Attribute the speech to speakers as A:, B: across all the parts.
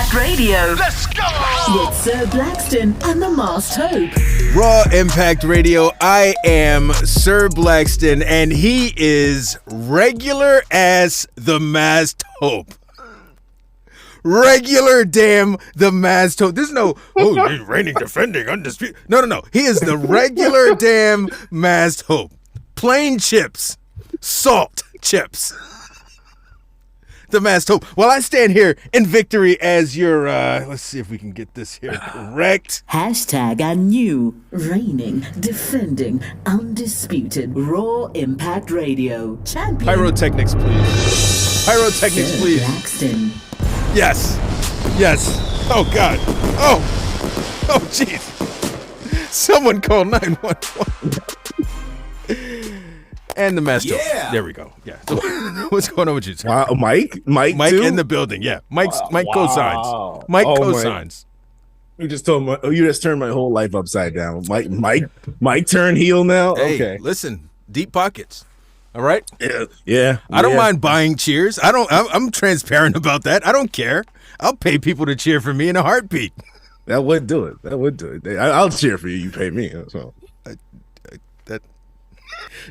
A: Impact Radio.
B: Let's go!
A: With Sir Blackston and the Masked Hope.
C: Raw Impact Radio. I am Sir Blackston, and he is regular as the Masked Hope. Regular damn the Masked Hope. There's no, he's reigning, defending, undisputed. No. He is the regular damn Masked Hope. Plain chips. Salt chips. The Masked Hope. While I stand here in victory as your, let's see if we can get this here correct.
A: Hashtag our new, reigning, defending, undisputed Raw Impact Radio champion.
C: Pyrotechnics, please. Pyrotechnics,
A: Sir
C: please.
A: Blackston.
C: Yes. Oh, God. Oh, jeez. Someone call 911. And the Masked Hope. There we go. Yeah. What's going on with you, sir?
D: Wow, Mike too?
C: in the building. Yeah. Mike co-signs. Mike co-signs.
D: You just turned my whole life upside down. Mike turned heel now.
C: Hey,
D: okay.
C: Listen, deep pockets. All right.
D: Yeah.
C: I don't mind buying cheers. I'm transparent about that. I don't care. I'll pay people to cheer for me in a heartbeat.
D: That would do it. I'll cheer for you. You pay me. So.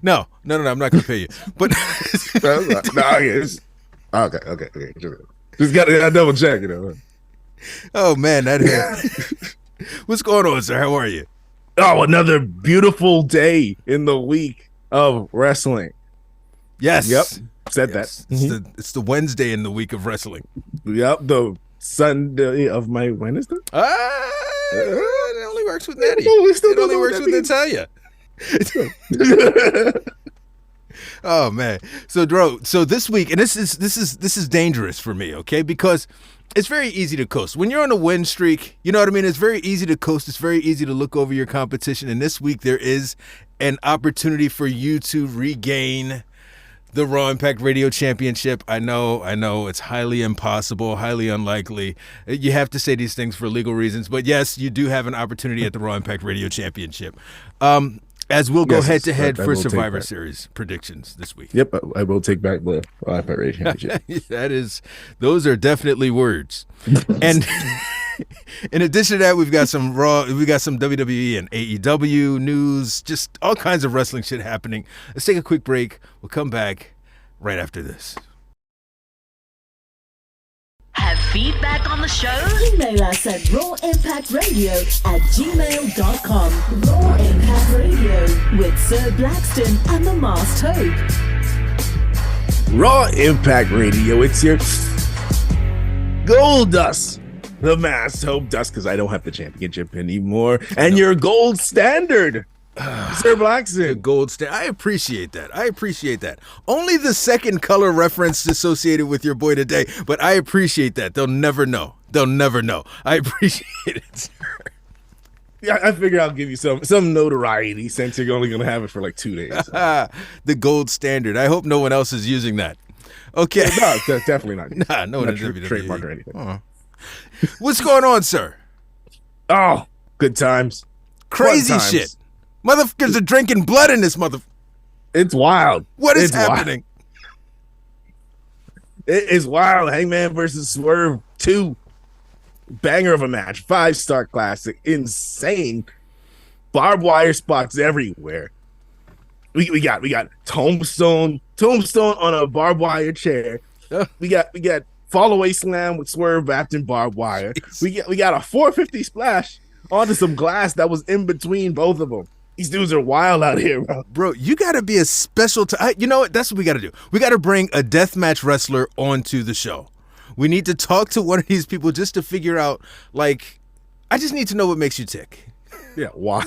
C: No, I'm not going to pay you. But
D: okay. Just got to double check,
C: Oh man, that hurt. What's going on, sir? How are you?
D: Oh, another beautiful day in the week of wrestling.
C: Yes.
D: Yep. Said that.
C: It's the Wednesday in the week of wrestling.
D: Yep. The Sunday of my Wednesday.
C: It only works with Natty.
D: It
C: only works with Natalia. Oh man. So Dro, this week, and this is dangerous for me, okay? Because it's very easy to coast. When you're on a win streak, you know what I mean? It's very easy to coast. It's very easy to look over your competition. And this week there is an opportunity for you to regain the Raw Impact Radio Championship. I know it's highly impossible, highly unlikely. You have to say these things for legal reasons, but yes, you do have an opportunity at the Raw Impact Radio Championship. As we'll go head to head for Survivor Series predictions this week.
D: Yep, I will take back the Raw Impact Radio Championship.
C: Those are definitely words. And in addition to that, we've got some WWE and AEW news, just all kinds of wrestling shit happening. Let's take a quick break. We'll come back right after this.
A: Have feedback on the show? Email us at rawimpactradio@gmail.com. Raw Impact Radio with Sir Blackston and the Masked Hope.
D: Raw Impact Radio, it's your Gold Dust. The Masked Hope Dust, because I don't have the championship anymore. And your gold standard, Sir Blackston.
C: Gold standard. I appreciate that. Only the second color reference associated with your boy today, but I appreciate that. They'll never know. I appreciate it, sir.
D: Yeah, I figure I'll give you some notoriety since you're only going to have it for like 2 days.
C: The gold standard. I hope no one else is using that. Okay.
D: No, definitely not.
C: No one in WWE.
D: Trademark or anything.
C: Uh-huh. What's going on, sir?
D: Oh, good times.
C: Crazy
D: Fun times.
C: shit. Motherfuckers are drinking blood in this mother.
D: It's wild.
C: What is happening?
D: It is wild. Hangman versus Swerve 2. Banger of a match. 5-star classic. Insane. Barbed wire spots everywhere. We got Tombstone on a barbed wire chair. We got fall-away slam with Swerve wrapped in barbed wire. Jeez. We got a 450 splash onto some glass that was in between both of them. These dudes are wild out here, bro.
C: Bro, you got to be a special... you know what? That's what we got to do. We got to bring a deathmatch wrestler onto the show. We need to talk to one of these people just to figure out, like... I just need to know what makes you tick.
D: Yeah, why?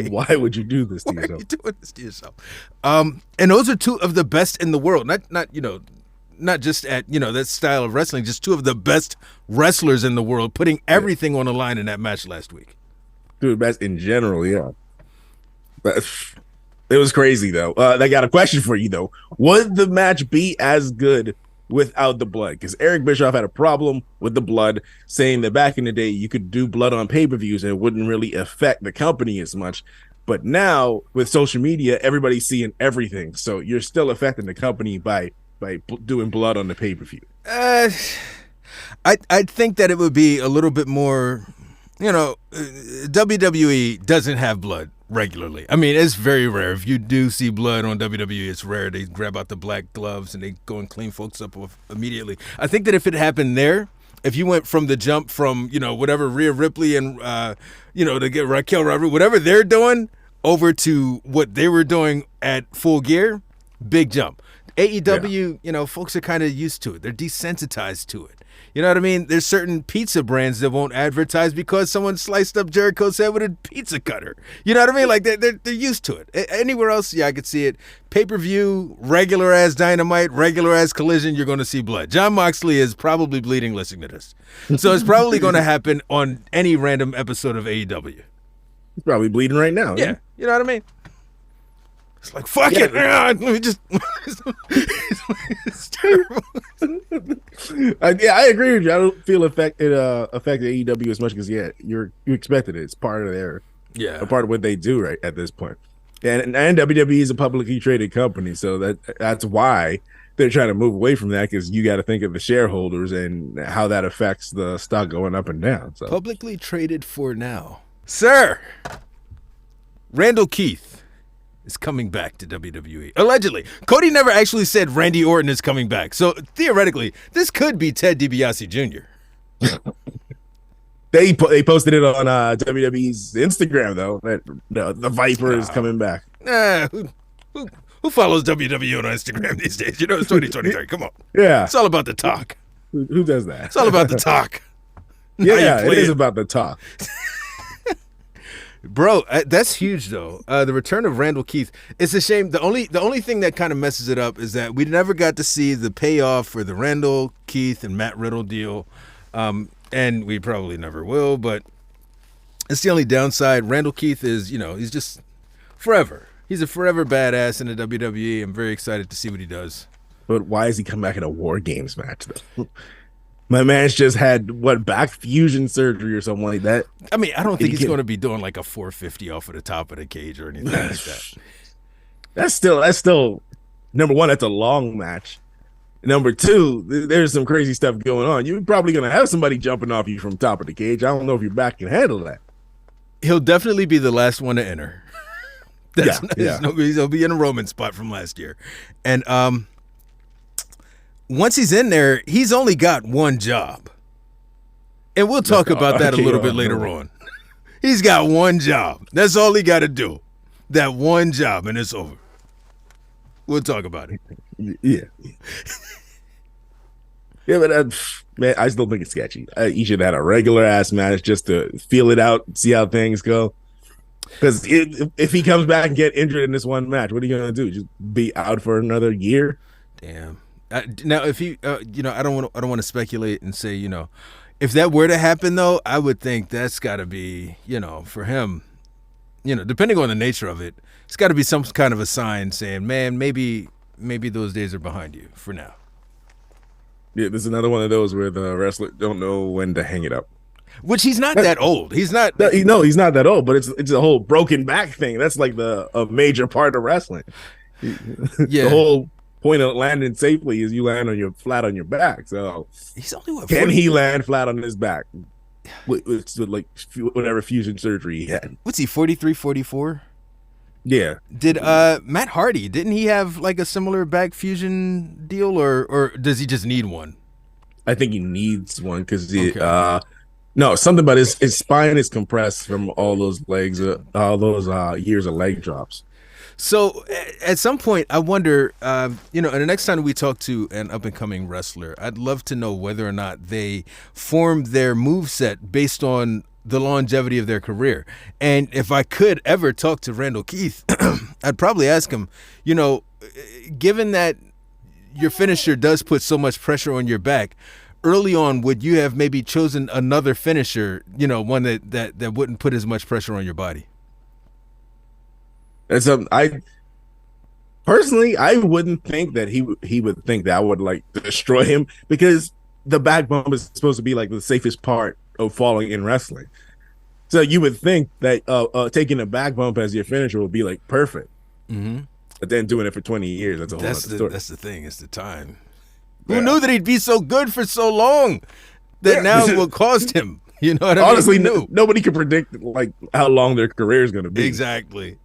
D: Why would you do this to yourself?
C: Why are you doing this to yourself? And those are two of the best in the world. Not just at, that style of wrestling, just two of the best wrestlers in the world, putting everything on the line in that match last week.
D: Dude, best in general, yeah. But it was crazy, though. I got a question for you, though. Would the match be as good without the blood? Because Eric Bischoff had a problem with the blood, saying that back in the day, you could do blood on pay-per-views and it wouldn't really affect the company as much. But now, with social media, everybody's seeing everything. So you're still affecting the company by doing blood on the pay-per-view.
C: I think that it would be a little bit more, WWE doesn't have blood regularly. I mean, it's very rare. If you do see blood on WWE, it's rare. They grab out the black gloves and they go and clean folks up immediately. I think that if it happened there, if you went from the jump from, whatever Rhea Ripley and, to get Raquel Rodriguez, whatever they're doing, over to what they were doing at Full Gear, big jump. AEW, folks are kind of used to it. They're desensitized to it. You know what I mean? There's certain pizza brands that won't advertise because someone sliced up Jericho's head with a pizza cutter. You know what I mean? Like, they're used to it. Anywhere else, I could see it. Pay-per-view, regular-ass Dynamite, regular-ass Collision, you're going to see blood. Jon Moxley is probably bleeding listening to this. So it's probably going to happen on any random episode of AEW.
D: He's probably bleeding right now.
C: Yeah. You know what I mean? It's like, fuck it. Let me just. It's terrible.
D: I agree with you. I don't feel affected AEW as much because you expected it. It's part of a part of what they do right at this point. And WWE is a publicly traded company, so that's why they're trying to move away from that, because you got to think of the shareholders and how that affects the stock going up and down. So
C: publicly traded for now, sir. Randall Keith is coming back to WWE. Allegedly. Cody never actually said Randy Orton is coming back. So theoretically, this could be Ted DiBiase Jr.
D: They posted it on WWE's Instagram, though, that the Viper is coming back.
C: Who follows WWE on Instagram these days? It's 2023. Come on.
D: Yeah.
C: It's all about the talk.
D: Who does that?
C: It's all about the talk.
D: Yeah, it is about the talk.
C: Bro, that's huge though. The return of Randall Keith. It's a shame. The only thing that kind of messes it up is that we never got to see the payoff for the Randall Keith and Matt Riddle deal, and we probably never will. But it's the only downside. Randall Keith is, he's just forever. He's a forever badass in the WWE. I'm very excited to see what he does.
D: But why is he come back in a War Games match though? My man's just had back fusion surgery or something like that.
C: I mean, I don't think he's going to be doing like a 450 off of the top of the cage or anything like that.
D: That's still number one. That's a long match. Number two, there's some crazy stuff going on. You're probably going to have somebody jumping off you from top of the cage. I don't know if your back can handle that.
C: He'll definitely be the last one to enter.
D: Yeah.
C: He'll be in a Roman spot from last year, and once he's in there, he's only got one job. And we'll talk about that a little bit later on. He's got one job. That's all he got to do. That one job, and it's over. We'll talk about it.
D: Yeah. Yeah, but man, I still think it's sketchy. He should have had a regular-ass match just to feel it out, see how things go. Because if he comes back and get injured in this one match, what are you going to do? Just be out for another year?
C: Damn. Now, if you, I don't want to speculate and say, if that were to happen though, I would think that's got to be, for him, depending on the nature of it, it's got to be some kind of a sign saying, man, maybe those days are behind you for now.
D: Yeah, there's another one of those where the wrestler don't know when to hang it up.
C: Which he's not that old. He's not.
D: No, he's not that old. But it's a whole broken back thing. That's like a major part of wrestling. Yeah, the whole point of landing safely is you land flat on your back. So
C: he's only
D: can he land flat on his back? With like whatever fusion surgery he had.
C: What's he, 43, 44?
D: Yeah.
C: Did Matt Hardy, didn't he have like a similar back fusion deal, or does he just need one?
D: I think he needs one because no, something about his spine is compressed from all those legs, all those years of leg drops.
C: So at some point, I wonder, and the next time we talk to an up-and-coming wrestler, I'd love to know whether or not they formed their moveset based on the longevity of their career. And if I could ever talk to Randall Keith, I'd probably ask him, given that your finisher does put so much pressure on your back, early on, would you have maybe chosen another finisher, one that wouldn't put as much pressure on your body?
D: And so I wouldn't think that he would think that would like destroy him, because the back bump is supposed to be like the safest part of falling in wrestling. So you would think that taking a back bump as your finisher would be like perfect. Mm-hmm. But then doing it for 20 years, that's a whole other story.
C: That's the thing. It's the time. Yeah. Who knew that he'd be so good for so long? that now will cost him. You know what I mean?
D: Honestly, nobody can predict like how long their career is going to be.
C: Exactly.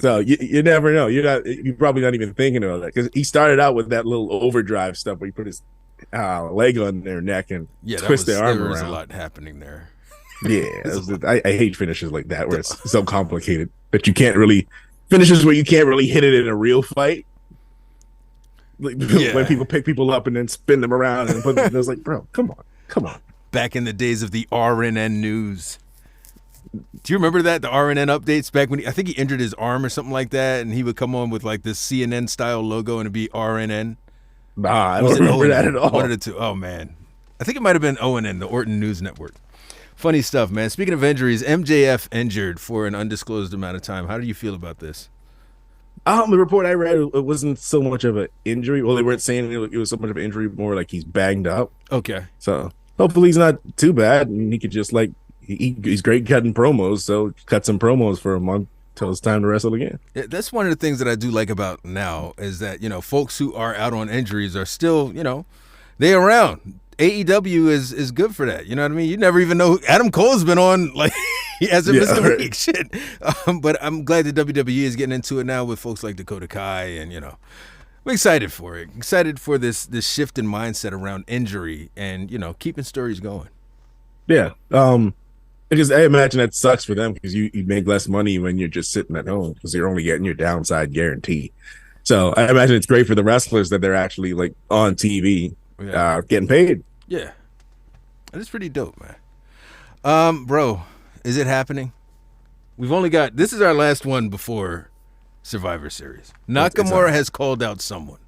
D: So you never know. You're probably not even thinking about that because he started out with that little overdrive stuff where he put his leg on their neck and twist their arm around.
C: There was a lot happening there.
D: Yeah, I hate finishes like that where it's so complicated that you can't really finishes where you can't really hit it in a real fight. Like, when people pick people up and then spin them around and put them, it's like, bro, come on.
C: Back in the days of the RNN news. Do you remember that? The RNN updates back when I think he injured his arm or something like that, and he would come on with like this CNN style logo and it'd be RNN.
D: Nah, I don't remember that at all.
C: One of the two. Oh man, I think it might have been ONN, the Orton News Network. Funny stuff, man. Speaking of injuries, MJF injured for an undisclosed amount of time. How do you feel about this?
D: The report I read, it wasn't so much of an injury. Well, they weren't saying it was so much of an injury, more like he's banged up.
C: Okay.
D: So hopefully he's not too bad, and he could just like he's great cutting promos. So cut some promos for a month till it's time to wrestle again.
C: Yeah, that's one of the things that I do like about now is that folks who are out on injuries are still they around. AEW is good for that. You know what I mean? You never even know. Adam Cole's been on, like, he hasn't missed a week. Shit. But I'm glad that WWE is getting into it now with folks like Dakota Kai, and, I'm excited for it. Excited for this shift in mindset around injury and, keeping stories going.
D: Yeah. Because I imagine that sucks for them because you make less money when you're just sitting at home because you're only getting your downside guarantee. So I imagine it's great for the wrestlers that they're actually, like, on TV. Getting paid.
C: Yeah. That's pretty dope, man. Bro, is it happening? We've only got, this is our last one before Survivor Series. Nakamura has called out someone.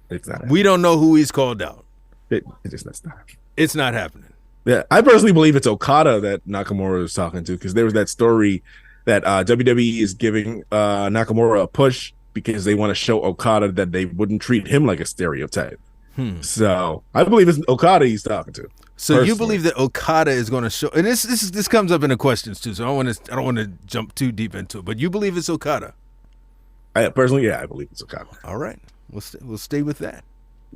D: It's not.
C: We don't know who he's called out.
D: It's
C: not happening.
D: Yeah, I personally believe it's Okada that Nakamura is talking to because there was that story that WWE is giving Nakamura a push because they want to show Okada that they wouldn't treat him like a stereotype. So I believe it's Okada he's talking to.
C: So personally. You believe that Okada is going to show, and this comes up in the questions too. So I don't want to jump too deep into it, but you believe it's Okada?
D: I believe it's Okada.
C: All right, we'll stay with that.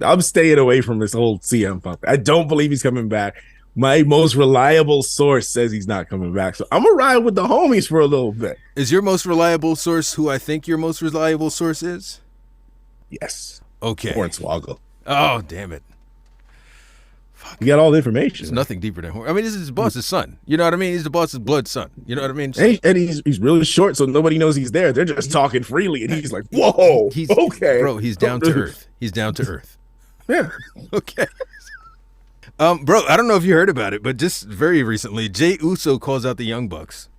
D: I'm staying away from this whole CM Punk. I don't believe he's coming back. My most reliable source says he's not coming back, so I'm gonna ride with the homies for a little bit.
C: Is your most reliable source who I think your most reliable source is?
D: Yes.
C: Okay.
D: Hornswoggle.
C: Oh, damn it.
D: Fuck. You got all the information.
C: There's nothing deeper than Horn. I mean, this is his boss's son. You know what I mean? He's the boss's blood son. You know what I mean?
D: And he's really short, so nobody knows he's there. They're just talking freely, and he's like, whoa, okay.
C: Bro, he's down to earth. He's down to earth.
D: Yeah.
C: Okay. Bro, I don't know if you heard about it, but just very recently, Jey Uso calls out the Young Bucks.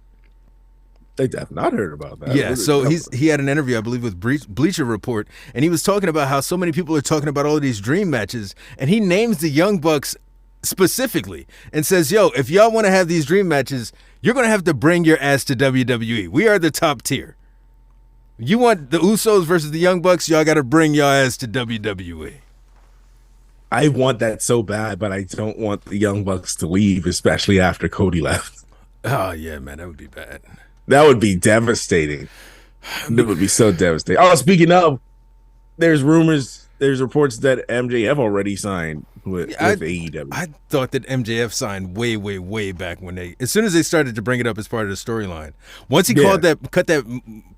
D: I have not heard about that.
C: Yeah, so he had an interview, I believe, with Bleacher Report, and he was talking about how so many people are talking about all of these dream matches, and he names the Young Bucks specifically and says, yo, if y'all want to have these dream matches, you're going to have to bring your ass to WWE. We are the top tier. You want the Usos versus the Young Bucks, y'all got to bring your ass to WWE.
D: I want that so bad, but I don't want the Young Bucks to leave, especially after Cody left.
C: Oh, yeah, man, that would be bad.
D: That would be devastating. It would be so devastating. Oh, speaking of, there's reports that MJF already signed with AEW.
C: I thought that MJF signed way, way, way back when as soon as they started to bring it up as part of the storyline. Once he cut that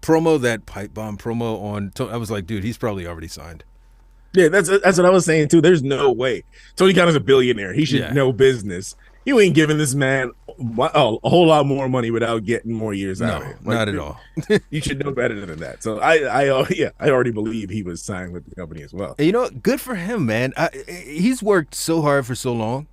C: promo, that pipe bomb promo on, I was like, dude, he's probably already signed.
D: Yeah, that's what I was saying too. There's no way. Tony Khan is a billionaire. He should know business. You ain't giving this man a whole lot more money without getting more years out of him.
C: Not at all.
D: You should know better than that. So I already believe he was signed with the company as well.
C: And you know, good for him, man. He's worked so hard for so long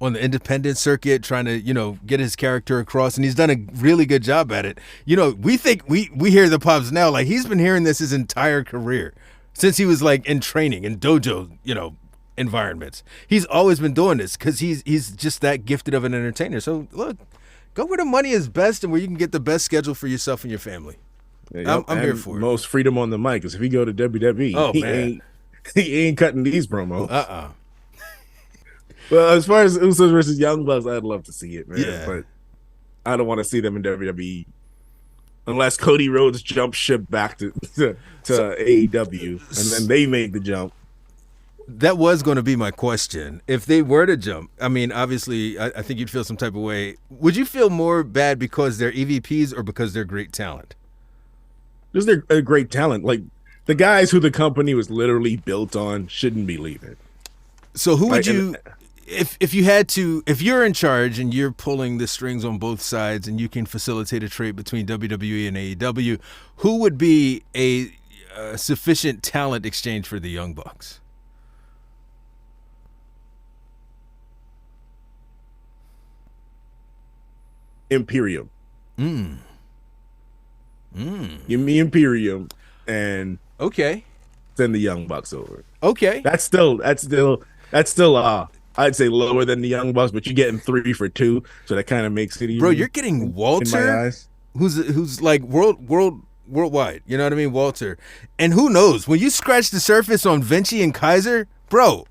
C: on the independent circuit, trying to get his character across, and he's done a really good job at it. We think we hear the pops now, like he's been hearing this his entire career since he was like in training in dojo, environments. He's always been doing this because he's just that gifted of an entertainer. So look, go where the money is best and where you can get the best schedule for yourself and your family. I'm here for it. Most
D: freedom on the mic, because if he go to WWE, he ain't cutting these promos. Well, as far as Usos versus Young Bucks, I'd love to see it, man. Yeah. But I don't want to see them in WWE unless Cody Rhodes jumps ship back to AEW and then they make the jump.
C: That was going to be my question. If they were to jump, I mean, obviously, I think you'd feel some type of way. Would you feel more bad because they're EVPs or because they're great talent?
D: Because they're a great talent. Like, the guys who the company was literally built on shouldn't be leaving.
C: So who would
D: Like,
C: you, if you had to, if you're in charge and you're pulling the strings on both sides and you can facilitate a trade between WWE and AEW, who would be a sufficient talent exchange for the Young Bucks?
D: Imperium.
C: Mm.
D: Give me Imperium and
C: Okay.
D: send the Young Bucks over.
C: Okay.
D: That's still I'd say lower than the Young Bucks, but you're getting 3 for 2, so that kind of makes it even.
C: Bro, you're getting
D: in my
C: Walter,
D: eyes.
C: who's like worldwide. You know what I mean, Walter. And who knows? When you scratch the surface on Vinci and Kaiser, bro,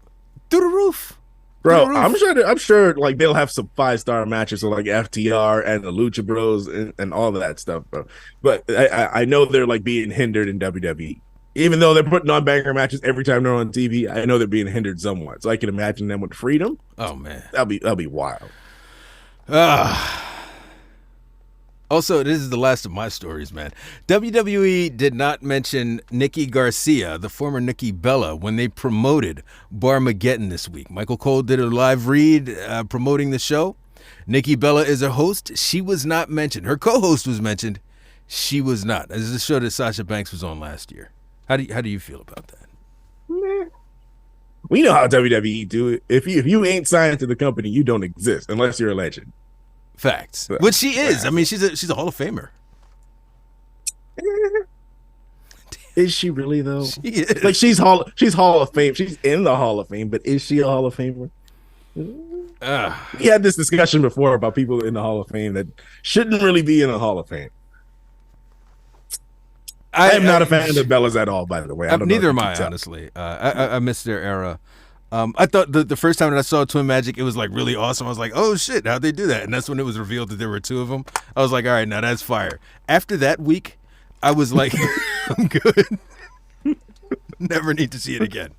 C: through the roof.
D: Bro,
C: Through the roof.
D: I'm sure like they'll have some 5-star matches with like FTR and the Lucha Bros and all of that stuff, bro. But I know they're like being hindered in WWE. Even though they're putting on banger matches every time they're on TV, I know they're being hindered somewhat. So I can imagine them with freedom.
C: Oh man.
D: That'll be wild.
C: Also, this is the last of my stories, man. WWE did not mention Nikki Garcia, the former Nikki Bella, when they promoted Barmageddon this week. Michael Cole did a live read promoting the show. Nikki Bella is a host. She was not mentioned. Her co-host was mentioned. She was not. This is a show that Sasha Banks was on last year. How do you feel about that?
D: We know how WWE do it. If you ain't signed to the company, you don't exist unless you're a legend.
C: Facts. Which she is. I mean, she's a Hall of Famer.
D: Is she really though?
C: She is.
D: Like she's Hall of Fame. She's in the Hall of Fame, but is she a Hall of Famer? We had this discussion before about people in the Hall of Fame that shouldn't really be in the Hall of Fame. I am not a fan of the Bellas at all, by the way.
C: Neither am I, honestly. I missed their era. I thought the first time that I saw Twin Magic, it was like really awesome. I was like, oh shit, how'd they do that? And that's when it was revealed that there were 2 of them. I was like, all right, now that's fire. After that week, I was like, I'm good. Never need to see it again.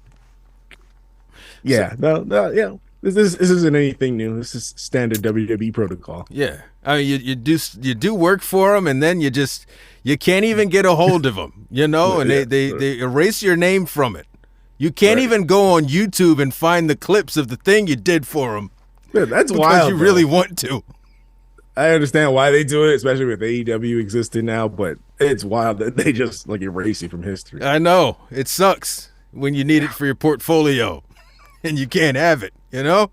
D: Yeah, no, yeah. This isn't anything new. This is standard WWE protocol.
C: Yeah, I mean, you do work for them, and then you can't even get a hold of them, you know, and they erase your name from it. You can't even go on YouTube and find the clips of the thing you did for them.
D: Yeah, that's
C: because
D: wild.
C: You really want to.
D: I understand why they do it, especially with AEW existing now, but it's wild that they just like erase you from history.
C: I know. It sucks when you need it for your portfolio and you can't have it, you know?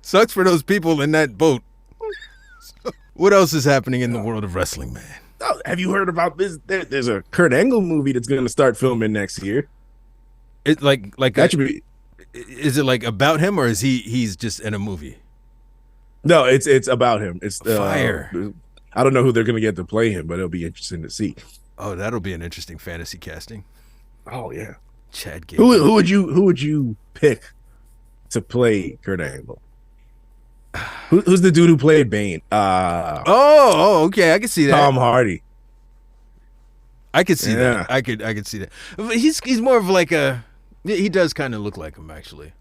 C: Sucks for those people in that boat. What else is happening in the world of wrestling, man?
D: Oh, have you heard about this? There's a Kurt Angle movie that's going to start filming next year.
C: It like
D: that should be.
C: Is it like about him or is he's just in a movie?
D: No, it's about him. It's
C: fire.
D: I don't know who they're going to get to play him, but it'll be interesting to see.
C: Oh, that'll be an interesting fantasy casting.
D: Oh yeah,
C: Chad Gable.
D: Who would you pick to play Kurt Angle? Who's the dude who played Bane?
C: Okay, I can see that.
D: Tom Hardy.
C: I could see that. I could see that. But he's more of like a. He does kind of look like him, actually.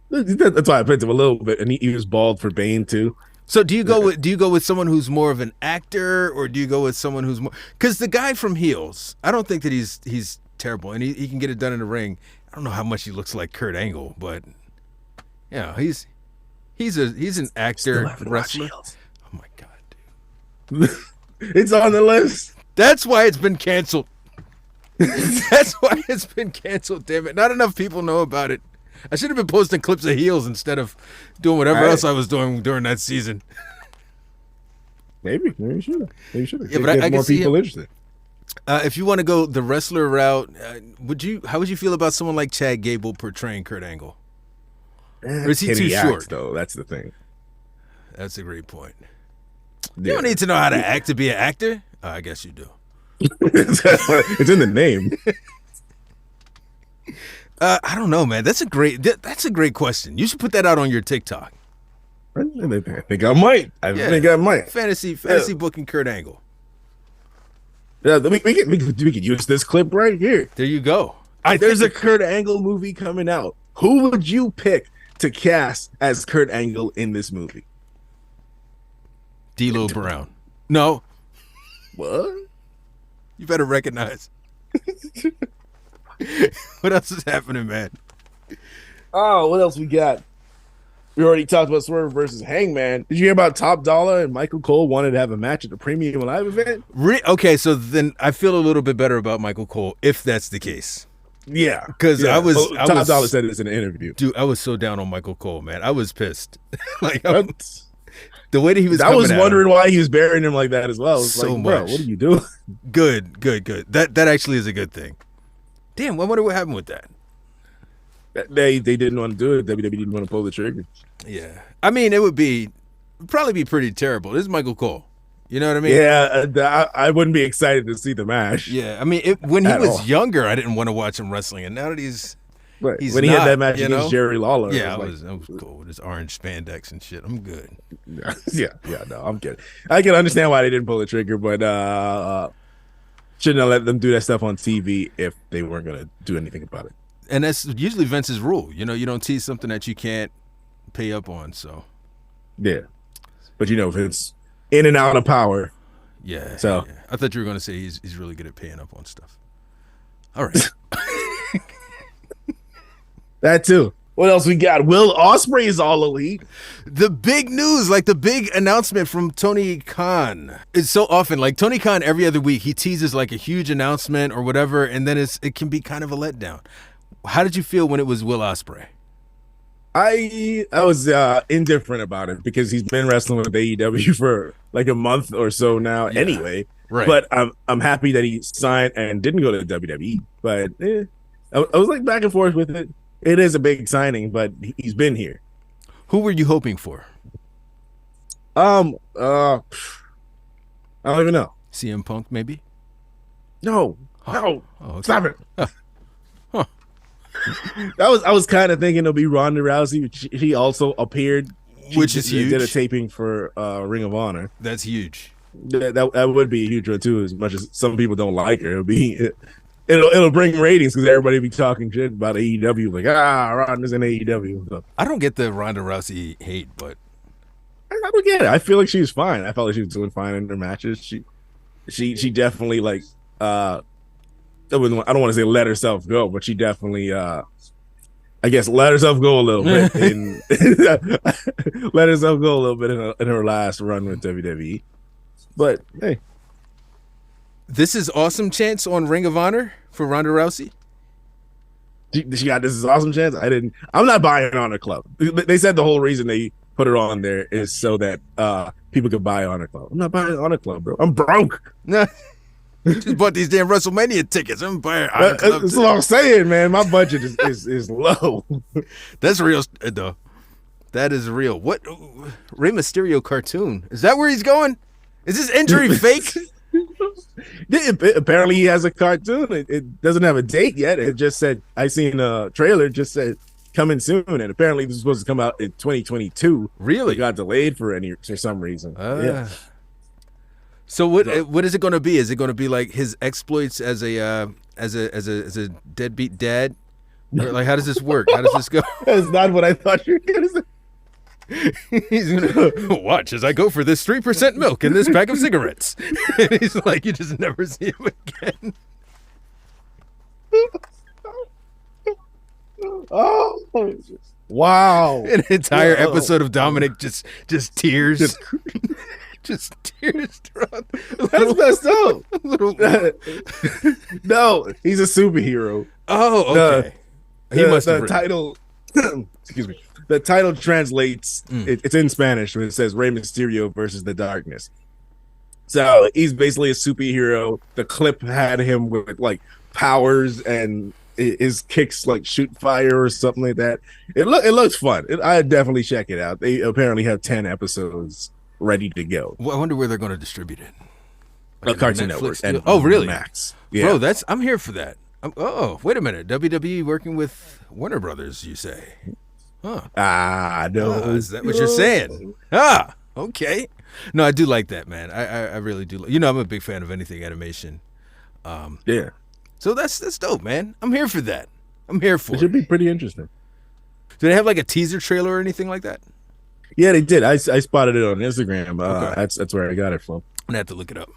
D: That's why I picked him a little bit, and he was bald for Bane too.
C: So do you go with someone who's more of an actor, or do you go with someone who's more? Because the guy from Heels, I don't think that he's terrible, and he can get it done in the ring. I don't know how much he looks like Kurt Angle, but yeah, he's an actor wrestler. Oh my god, dude!
D: It's on the list.
C: That's why it's been canceled. That's why it's been canceled. Damn it! Not enough people know about it. I should have been posting clips of Heels instead of doing whatever else I was doing during that season.
D: Maybe you should.
C: Yeah, but I
D: get
C: can
D: more
C: see
D: people interested.
C: If you want to go the wrestler route, how would you feel about someone like Chad Gable portraying Kurt Angle? Or is he too short?
D: Though that's the thing.
C: That's a great point.
D: Yeah.
C: You don't need to know how to act to be an actor. I guess you do.
D: It's in the name.
C: I don't know, man. That's a great question. You should put that out on your TikTok.
D: I think I might. I think I might.
C: Fantasy booking Kurt Angle.
D: Yeah, we could use this clip right here.
C: There you go.
D: There's a Kurt Angle movie coming out. Who would you pick to cast as Kurt Angle in this movie?
C: D'Lo Brown. No,
D: What?
C: you better recognize. What else is happening, man?
D: Oh, what else we got? We already talked about Swerve versus Hangman. Did you hear about Top Dollar and Michael Cole wanted to have a match at the Premium Live event?
C: Okay, so then I feel a little bit better about Michael Cole if that's the case.
D: Yeah,
C: Because I was
D: Top Dollar said this in an interview.
C: Dude, I was so down on Michael Cole, man. I was pissed. The way that he was.
D: I was wondering why he was burying him like that as well.
C: So
D: like, bro,
C: much.
D: what are you doing?
C: Good. That actually is a good thing. Damn, I wonder what happened with that.
D: They didn't want to do it. WWE didn't want to pull the trigger.
C: Yeah, I mean, it would probably be pretty terrible. This is Michael Cole. You know what I mean?
D: Yeah, I wouldn't be excited to see the match.
C: Yeah, I mean, when he was younger, I didn't want to watch him wrestling, and now that he's
D: when
C: he
D: had that match against Jerry Lawler.
C: Yeah, I was cool with his orange spandex and shit. I'm good.
D: Yeah, no, I'm kidding. I can understand why they didn't pull the trigger, but shouldn't have let them do that stuff on TV if they weren't going to do anything about it.
C: And that's usually Vince's rule. You know, you don't tease something that you can't pay up on. So,
D: yeah, but Vince in and out of power.
C: Yeah.
D: So
C: yeah. I thought you were going to say he's really good at paying up on stuff. All right.
D: That too. What else we got? Will Ospreay is all elite.
C: The big news, like the big announcement from Tony Khan. It's so often, like Tony Khan every other week, he teases like a huge announcement or whatever, and then it can be kind of a letdown. How did you feel when it was Will Ospreay?
D: I was indifferent about it because he's been wrestling with AEW for like a month or so now anyway.
C: Right.
D: But I'm happy that he signed and didn't go to WWE. But I was like back and forth with it. It is a big signing, but he's been here.
C: Who were you hoping for?
D: I don't even know.
C: CM Punk, maybe?
D: No.
C: Okay.
D: Stop it. I was kind of thinking it'll be Ronda Rousey. She also appeared,
C: which is huge.
D: Did a taping for Ring of Honor.
C: That's huge.
D: That would be a huge one too. As much as some people don't like her, it'll bring ratings because everybody be talking shit about AEW. Like Ronda's in AEW. So.
C: I don't get the Ronda Rousey hate, but
D: I don't get it. I feel like she was fine. I felt like she was doing fine in her matches. She definitely like I don't want to say let herself go, but she definitely I guess let herself go a little bit let herself go a little bit in her last run with WWE. But hey,
C: this is awesome chance on Ring of Honor for Ronda Rousey.
D: She got this is awesome chance. I'm not buying Honor Club. They said the whole reason they put it on there is so that people could buy Honor Club. I'm not buying Honor Club, bro. I'm broke.
C: Just bought these damn WrestleMania tickets. I'm buying Honor Club.
D: That's what I'm saying, man. My budget is low.
C: That's real, though. That is real. What Rey Mysterio cartoon? Is that where he's going? Is this injury fake?
D: Apparently he has a cartoon. It doesn't have a date yet. It just said, I seen a trailer, just said coming soon. And apparently this was supposed to come out in 2022.
C: Really?
D: It got delayed for some reason. Yeah.
C: So what is it going to be? Is it going to be like his exploits as a deadbeat dad? Or like, how does this work? How does this go?
D: That's not what I thought you were going to say.
C: He's gonna watch as I go for this 3% milk in this pack of cigarettes. And he's like, you just never see him again.
D: Oh, wow!
C: An entire episode of Dominic just tears, just tears throughout.
D: That's messed up. No, he's a superhero.
C: Oh, okay. He must have
D: the title. Excuse me. The title translates, it's in Spanish, when it says Rey Mysterio versus the Darkness. So he's basically a superhero. The clip had him with like powers and his kicks like shoot fire or something like that. It looks fun. I'd definitely check it out. They apparently have 10 episodes ready to go.
C: Well, I wonder where they're going to distribute it.
D: Like Cartoon Network. And
C: really?
D: Max. Yeah.
C: Bro, I'm here for that. Wait a minute. WWE working with Warner Brothers, you say? Huh.
D: No.
C: Is that what you're saying? Okay. No, I do like that, man. I really do. I'm a big fan of anything animation.
D: Yeah.
C: So that's dope, man. I'm here for that. I'm here for it.
D: It should be pretty interesting.
C: Do they have like a teaser trailer or anything like that?
D: Yeah, they did. I spotted it on Instagram.
C: Okay.
D: That's where I got it from.
C: I'm gonna have to look it up.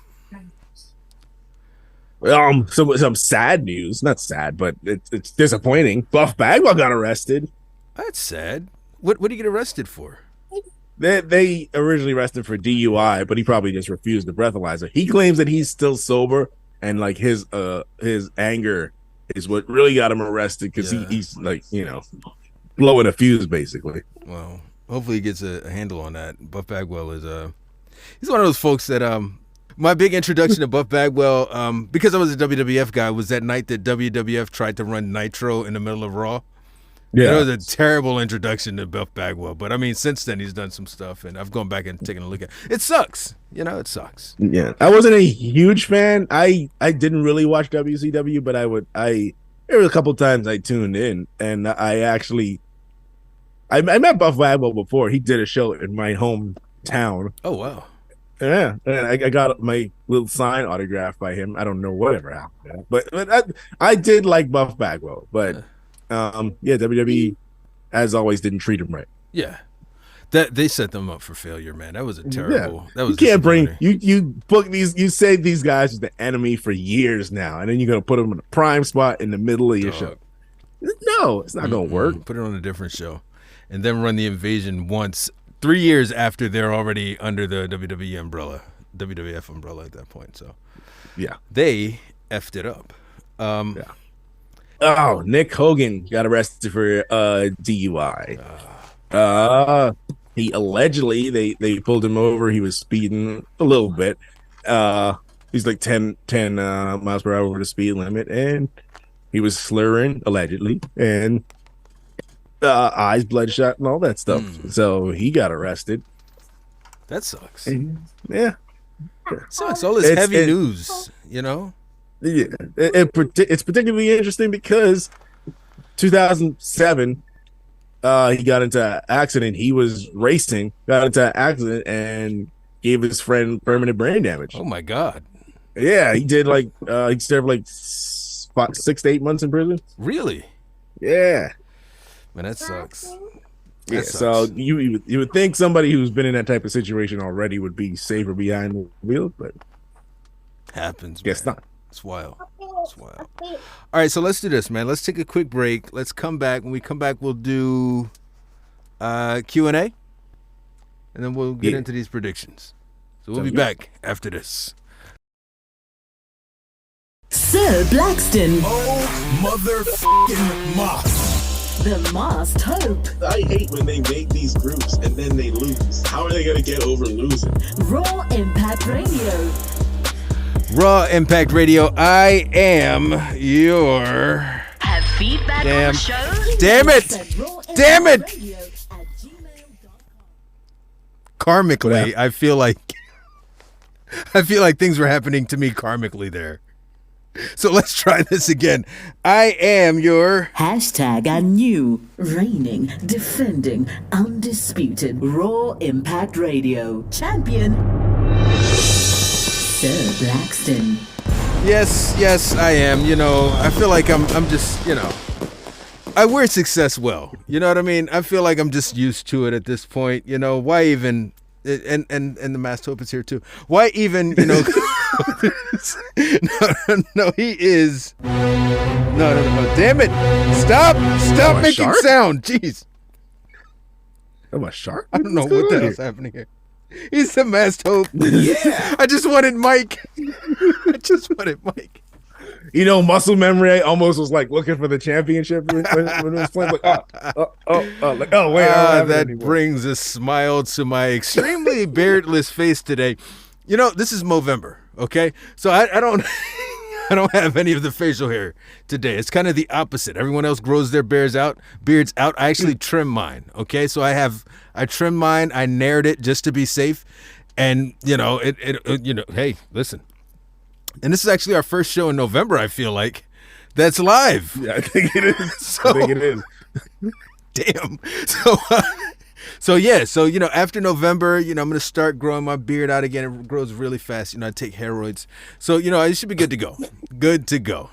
D: Some sad news. Not sad, but it's disappointing. Buff Bagwell got arrested.
C: That's sad. What did he get arrested for?
D: They originally arrested for DUI, but he probably just refused the breathalyzer. He claims that he's still sober, and like his anger is what really got him arrested because he's like, blowing a fuse basically.
C: Well, hopefully he gets a handle on that. Buff Bagwell is he's one of those folks that my big introduction to Buff Bagwell, because I was a WWF guy, was that night that WWF tried to run Nitro in the middle of Raw. Yeah, it was a terrible introduction to Buff Bagwell. But I mean, since then he's done some stuff, and I've gone back and taken a look at it. It sucks, it sucks.
D: Yeah, I wasn't a huge fan. I didn't really watch WCW, but there were a couple times I tuned in, and I met Buff Bagwell before. He did a show in my hometown.
C: Oh wow.
D: Yeah, and I got my little sign autographed by him. I don't know whatever happened, but I did like Buff Bagwell, but WWE as always didn't treat him right.
C: Yeah, that they set them up for failure, man. That was a terrible.
D: Yeah.
C: That was
D: you can't bring you book these. You save these guys as the enemy for years now, and then you're gonna put them in a prime spot in the middle of your show. No, it's not gonna work.
C: Put it on a different show, and then run the invasion once. 3 years after they're already under the WWE umbrella, WWF umbrella at that point. So,
D: yeah,
C: they effed it up.
D: Yeah. Oh, Nick Hogan got arrested for DUI. He allegedly they pulled him over. He was speeding a little bit. He's like 10 miles per hour over the speed limit, and he was slurring allegedly, and eyes bloodshot and all that stuff. So he got arrested.
C: That sucks.
D: Yeah,
C: sucks. All this heavy news,
D: Yeah, it's particularly interesting because 2007, he got into an accident. He was racing, got into an accident, and gave his friend permanent brain damage.
C: Oh my god!
D: Yeah, he did he served like 6 to 8 months in prison.
C: Really?
D: Yeah.
C: Man, that sucks.
D: Yeah, so you would think somebody who's been in that type of situation already would be safer behind the wheel, but
C: happens.
D: Guess not.
C: It's wild. It's wild. All right, so let's do this, man. Let's take a quick break. Let's come back. When we come back, we'll do Q&A, and then we'll get into these predictions. So we'll be back after this.
A: Sir Blackston.
B: Oh, motherfucking Moss.
A: The Masked Hope.
B: I hate when they make these groups and then they lose. How are they going to get over losing?
A: Raw Impact Radio.
C: Raw Impact Radio. I am your...
A: Have feedback on the show?
C: Damn it! Damn it! Karmically, I feel like things were happening to me karmically there. So let's try this again. I am your...
A: Hashtag a new, reigning, defending, undisputed Raw Impact Radio champion, Sir Blackston.
C: Yes, I am. I feel like I'm just, I wear success well. You know what I mean? I feel like I'm just used to it at this point. Why even... And the Masked Hope is here too. Why even, no, he is. No. Damn it. Stop making
D: shark?
C: sound. Jeez.
D: I'm a shark?
C: I don't know what the hell's happening here. He's the Masked Hope.
B: Yeah.
C: I just wanted Mike.
D: Muscle memory almost was like looking for the championship when it was playing. Like, wait.
C: That brings a smile to my extremely beardless face today. This is Movember, okay? So I don't I don't have any of the facial hair today. It's kind of the opposite. Everyone else grows their beards out. I actually trim mine, okay? So I trimmed mine. I nared it just to be safe. And, hey, listen. And this is actually our first show in November, I feel like, that's live.
D: Yeah, I think it is. I think it is.
C: Damn. So after November, I'm going to start growing my beard out again. It grows really fast. I take steroids. So, it should be good to go. Good to go.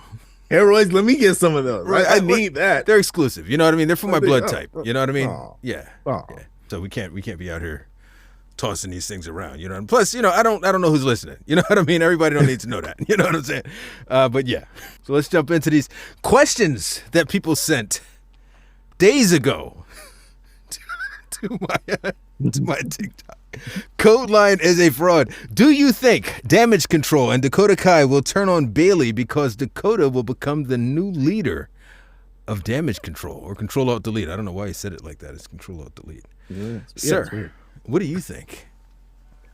D: Steroids, let me get some of those.
C: Right,
D: I need that.
C: They're exclusive. You know what I mean? They're for my blood
D: Oh,
C: type. You know what I mean?
D: oh,
C: Yeah.
D: oh.
C: Yeah. So we can't be out here tossing these things around. You know. And plus, I don't know who's listening. You know what I mean? Everybody don't need to know that. You know what I'm saying? But yeah. So let's jump into these questions that people sent days ago to my TikTok. Code line is a fraud. Do you think Damage Control and Dakota Kai will turn on Bailey because Dakota will become the new leader of Damage Control or Control Alt Delete? I don't know why he said it like that. It's Control Alt Delete.
D: Yeah,
C: Sir, what do you think?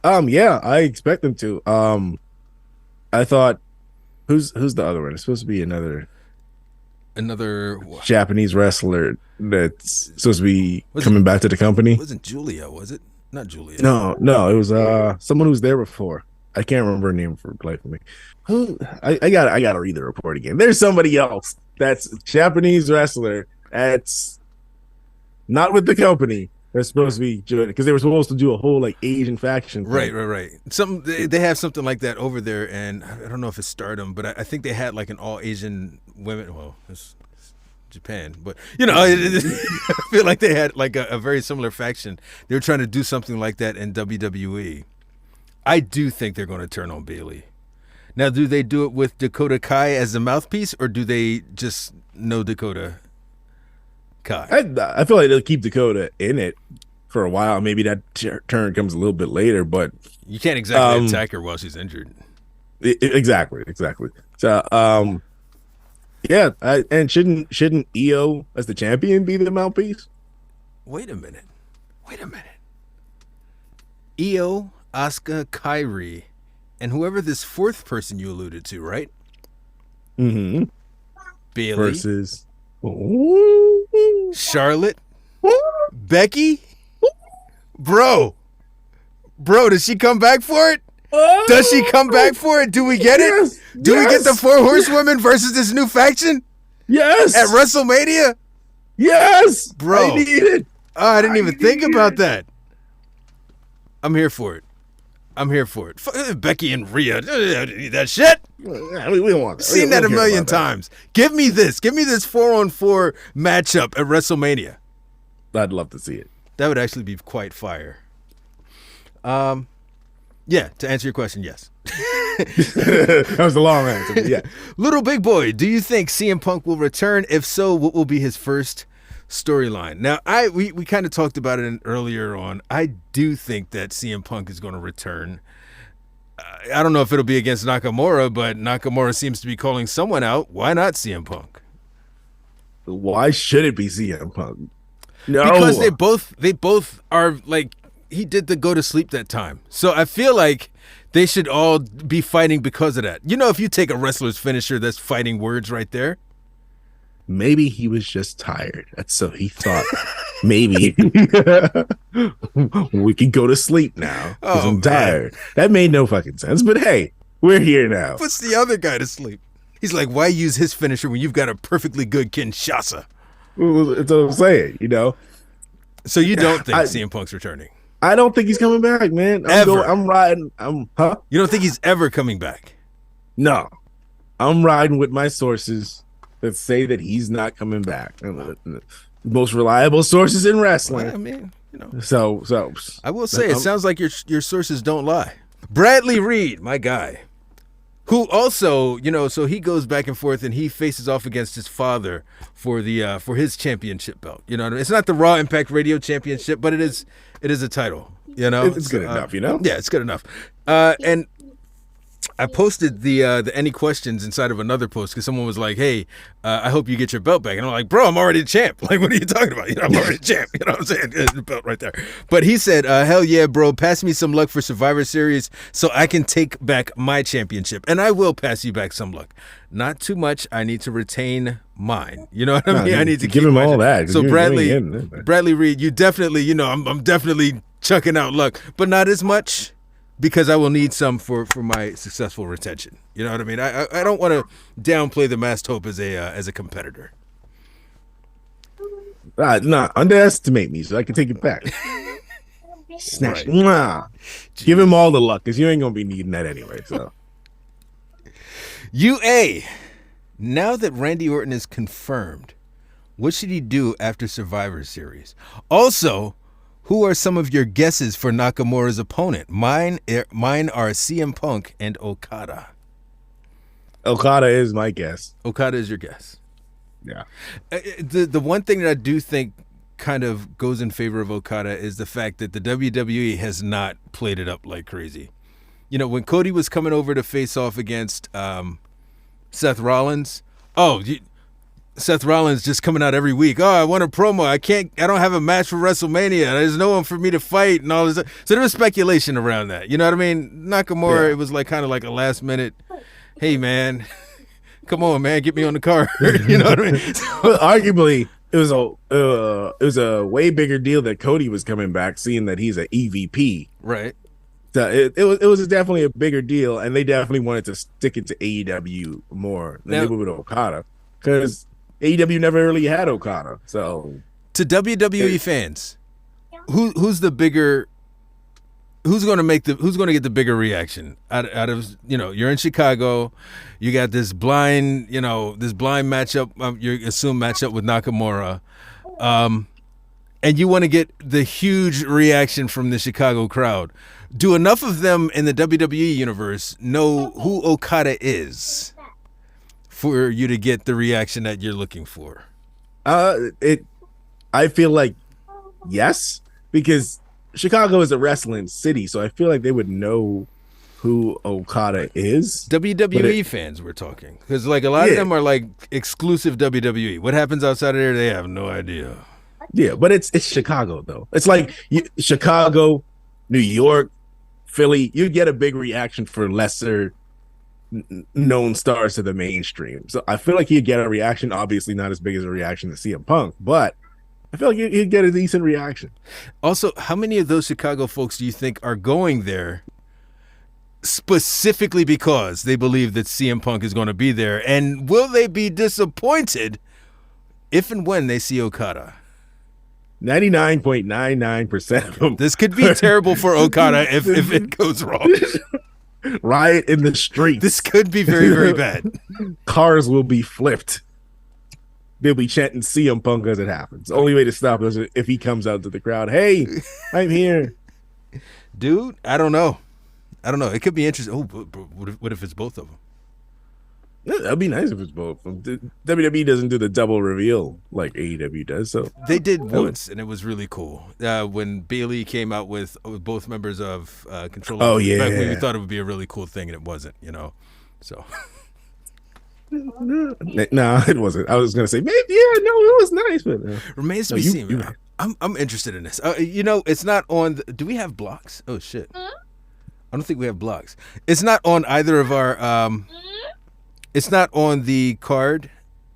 D: Yeah, I expect them to. I thought, who's the other one? It's supposed to be another Japanese wrestler that's supposed to be coming back to the company.
C: It wasn't Julia, was it? Not Julia.
D: No, it was someone who was there before. I can't remember her name for life of me. I gotta read the report again. There's somebody else that's a Japanese wrestler that's not with the company. They're supposed to be joining because they were supposed to do a whole like Asian faction thing.
C: Right. They have something like that over there, and I don't know if it's Stardom, but I think they had like an all Asian women. Well, it's Japan, but I feel like they had like a very similar faction. They were trying to do something like that in WWE. I do think they're going to turn on Bailey. Now, do they do it with Dakota Kai as the mouthpiece, or do they just know Dakota Kai?
D: I feel like they'll keep Dakota in it for a while. Maybe that turn comes a little bit later, but
C: you can't exactly attack her while she's injured.
D: Exactly. So, yeah, and shouldn't Io as the champion be the mouthpiece?
C: Wait a minute. Io, Asuka, Kairi, and whoever this fourth person you alluded to, right?
D: Mm-hmm.
C: Bailey
D: versus
C: Charlotte, Becky. Bro, does she come back for it? Does she come back for it? Do we get it? Do we get the 4 horsewomen versus this new faction?
D: Yes.
C: At WrestleMania?
D: Yes.
C: Bro.
D: I need it.
C: Oh, I didn't even think about that. I'm here for it. Becky and Rhea. That shit.
D: We don't want that.
C: Seen that a million times. Give me this 4-on-4 matchup at WrestleMania.
D: I'd love to see it.
C: That would actually be quite fire. Yeah, to answer your question, yes.
D: That was a long answer, but yeah.
C: Little Big Boy, do you think CM Punk will return? If so, what will be his first storyline? Now, we kind of talked about it earlier on. I do think that CM Punk is going to return. I don't know if it'll be against Nakamura, but Nakamura seems to be calling someone out. Why not CM Punk?
D: Why should it be CM Punk? No,
C: because they both are like, he did the go to sleep that time. So I feel like they should all be fighting because of that. If you take a wrestler's finisher, that's fighting words right there.
D: Maybe he was just tired. That's so he thought maybe we can go to sleep now because I'm tired. That made no fucking sense. But hey, we're here now.
C: Puts the other guy to sleep. He's like, why use his finisher when you've got a perfectly good Kinshasa?
D: That's what I'm saying,
C: So you don't think CM Punk's returning?
D: I don't think he's coming back, man. I'm riding. You
C: don't think he's ever coming back?
D: No. I'm riding with my sources that say that he's not coming back. The most reliable sources in wrestling.
C: Well, I mean,
D: So
C: I will say, it sounds like your sources don't lie. Bradley Reed, my guy, who also, so he goes back and forth and he faces off against his father for the for his championship belt. You know what I mean? It's not the Raw Impact Radio Championship, but it is a title.
D: It's good enough.
C: Yeah, it's good enough. And I posted the any questions inside of another post because someone was like, "Hey, I hope you get your belt back," and I'm like, "Bro, I'm already the champ. Like, what are you talking about? I'm already the champ. You know what I'm saying? The belt right there." But he said, "Hell yeah, bro, pass me some luck for Survivor Series so I can take back my championship, and I will pass you back some luck. Not too much. I need to retain mine. You know what I mean? I need to
D: give him all that.
C: So Bradley Reed, you definitely, I'm definitely chucking out luck, but not as much." Because I will need some for my successful retention. You know what I mean? I don't want to downplay the masked hope as a competitor.
D: No, underestimate me so I can take it back. Snatch.
C: Right.
D: Nah. Give him all the luck because you ain't gonna be needing that anyway. So
C: UA, Now that Randy Orton is confirmed, what should he do after Survivor Series? Also, who are some of your guesses for Nakamura's opponent? Mine are CM Punk and Okada.
D: Okada is my guess.
C: Okada is your guess.
D: Yeah.
C: The one thing that I do think kind of goes in favor of Okada is the fact that the WWE has not played it up like crazy. You know, when Cody was coming over to face off against Seth Rollins, Seth Rollins just coming out every week. Oh, I want a promo. I don't have a match for WrestleMania. There's no one for me to fight and all this. So there was speculation around that. You know what I mean? Nakamura, It was like kind of like a last minute, hey man, come on man, get me on the card. You know what I mean?
D: Well, arguably, it was a way bigger deal that Cody was coming back, seeing that he's an EVP.
C: Right.
D: So it was definitely a bigger deal, and they definitely wanted to stick it to AEW more than they would with Okada, because AEW never really had Okada. So
C: to WWE fans, who's the bigger? Who's going to get the bigger reaction out of, you know, you're in Chicago, you got this blind matchup, you assume matchup with Nakamura, and you want to get the huge reaction from the Chicago crowd. Do enough of them in the WWE universe know who Okada is for you to get the reaction that you're looking for?
D: I feel like yes, because Chicago is a wrestling city, so I feel like they would know who Okada is.
C: WWE fans, we're talking, because like a lot of them are like exclusive WWE. What happens outside of there, they have no idea.
D: Yeah, but it's Chicago though. It's like Chicago, New York, Philly. You get a big reaction for lesser known stars to the mainstream. So I feel like he'd get a reaction. Obviously, not as big as a reaction to CM Punk, but I feel like he'd get a decent reaction.
C: Also, how many of those Chicago folks do you think are going there specifically because they believe that CM Punk is going to be there? And will they be disappointed if and when they see Okada?
D: 99.99% of them.
C: This could be terrible for Okada if it goes wrong.
D: Riot in the streets.
C: This could be very, very bad.
D: Cars will be flipped. They'll be chanting CM Punk as it happens. The only way to stop us is if he comes out to the crowd. Hey, I'm here.
C: Dude, I don't know. It could be interesting. Oh, what if it's both of them?
D: Yeah, that'd be nice if it's both. WWE doesn't do the double reveal like AEW does. So
C: they did once, and it was really cool. When Bayley came out with both members of Control.
D: Oh, yeah.
C: We thought it would be a really cool thing, and it wasn't, you know. So...
D: No, it wasn't. I was gonna say maybe. Yeah, no, it was nice, but
C: remains to be seen. I'm interested in this. You know, it's not on. Do we have blocks? Oh shit! I don't think we have blocks. It's not on either of our. It's not on the card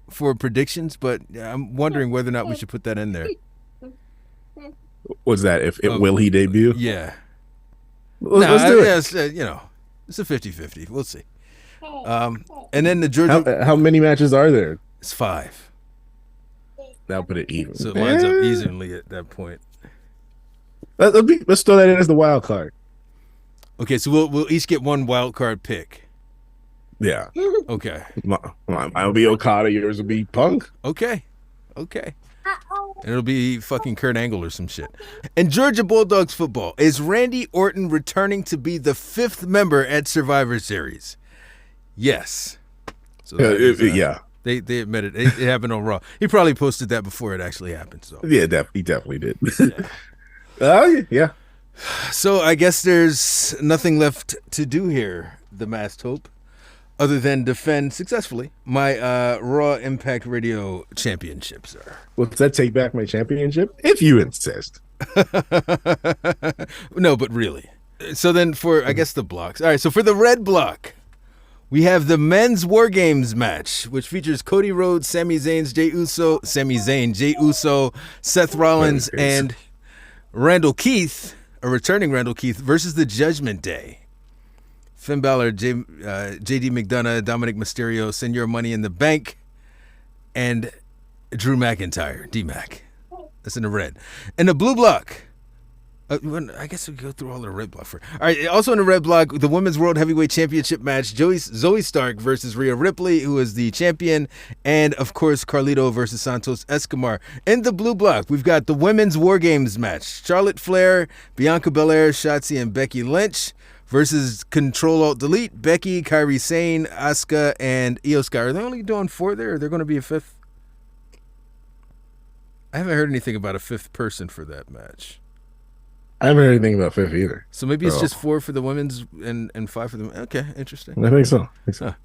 C: for predictions, but I'm wondering whether or not we should put that in there.
D: What's that? If will he debut?
C: Yeah.
D: Let's do it.
C: Yeah, you know, it's a 50-50. We'll see. And then the Georgia.
D: How many matches are there?
C: It's 5.
D: That'll put it even.
C: So it lines up evenly at that point.
D: Let's throw that in as the wild card.
C: Okay, so we'll each get one wild card pick.
D: Yeah.
C: Okay.
D: Mine will be Okada. Yours will be Punk.
C: Okay. And it'll be fucking Kurt Angle or some shit. And Georgia Bulldogs football. Is Randy Orton returning to be the 5th member at Survivor Series? Yes. So
D: yeah.
C: They admitted it happened on Raw. He probably posted that before it actually happened. So
D: yeah, he definitely did. Yeah.
C: So I guess there's nothing left to do here, the Masked Hope, other than defend successfully my Raw Impact Radio Championship, sir.
D: Well, does that take back my championship? If you insist.
C: No, but really. So then for, I guess, the blocks. All right, so for the red block, we have the men's War Games match, which features Cody Rhodes, Sami Zayn, Jey Uso, Seth Rollins, and Randall Keith, a returning Randall Keith, versus the Judgment Day. Finn Balor, JD McDonough, Dominic Mysterio, Senor Money in the Bank, and Drew McIntyre, D-Mac. That's in the red. In the blue block, I guess we go through all the red block for. All right. Also in the red block, the Women's World Heavyweight Championship match: Zoe Stark versus Rhea Ripley, who is the champion, and of course Carlito versus Santos Escobar. In the blue block, we've got the Women's War Games match: Charlotte Flair, Bianca Belair, Shotzi, and Becky Lynch versus Control Alt Delete: Becky, Kairi Sane, Asuka, and Io Sky. Are they only doing 4 there? Or are there going to be a 5th? I haven't heard anything about a 5th person for that match.
D: I haven't heard anything about 5th either.
C: So maybe it's just 4 for the women's and 5 for the men. Okay, interesting.
D: I think so.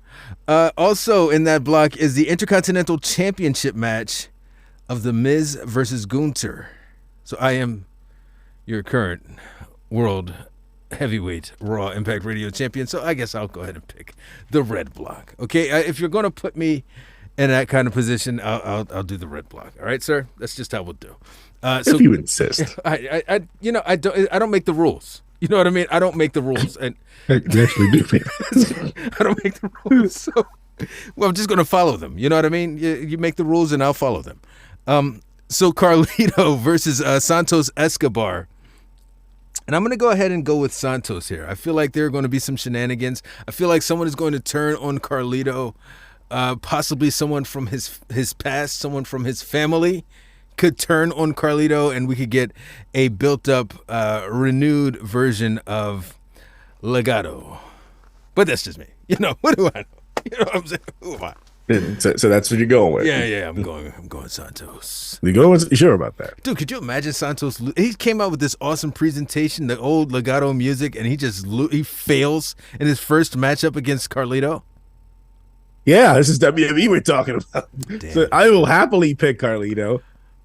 C: Also in that block is the Intercontinental Championship match of The Miz versus Gunther. So I am your current World Heavyweight Raw Impact Radio Champion. So I guess I'll go ahead and pick the red block. Okay, if you're going to put me in that kind of position, I'll do the red block. All right, sir? That's just how we'll do.
D: If you insist.
C: I don't make the rules. You know what I mean? I don't make the rules, and
D: you actually do.
C: I don't make the rules. So, well, I'm just going to follow them. You know what I mean? You make the rules, and I'll follow them. So Carlito versus Santos Escobar, and I'm going to go ahead and go with Santos here. I feel like there are going to be some shenanigans. I feel like someone is going to turn on Carlito, possibly someone from his past, someone from his family. Could turn on Carlito, and we could get a built-up, renewed version of Legado. But that's just me. You know, what do I know? You know what I'm saying? Who am I?
D: So that's what you're going with.
C: Yeah. I'm going Santos.
D: You sure about that?
C: Dude, could you imagine Santos? He came out with this awesome presentation, the old Legado music, and he fails in his first matchup against Carlito.
D: Yeah, this is WWE we're talking about.
C: Damn.
D: So I will happily pick Carlito.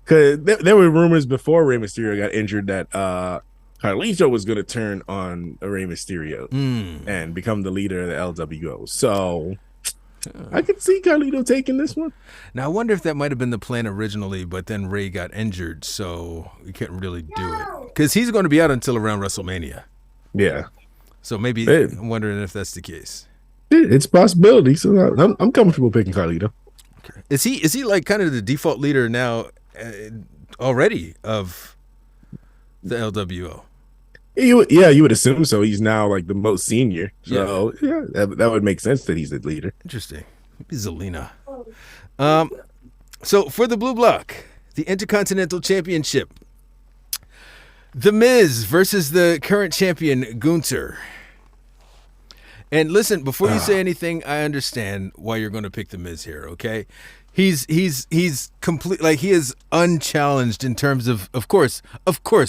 D: Because there were rumors before Rey Mysterio got injured that Carlito was going to turn on Rey Mysterio and become the leader of the LWO. So I could see Carlito taking this one.
C: Now, I wonder if that might have been the plan originally, but then Rey got injured, so we can't really do it. Because he's going to be out until around WrestleMania.
D: Yeah.
C: So maybe I'm wondering if that's the case.
D: It's a possibility. So I'm comfortable picking Carlito.
C: Okay. Is he like kind of the default leader now? Already of the LWO.
D: You would assume so. He's now like the most senior. So yeah, that would make sense that he's the leader.
C: Interesting. Maybe Zelina. So for the blue block, the Intercontinental Championship, The Miz versus the current champion Gunther. And listen, before you say anything, I understand why you're going to pick The Miz here. Okay. He's complete, like he is unchallenged in terms of course,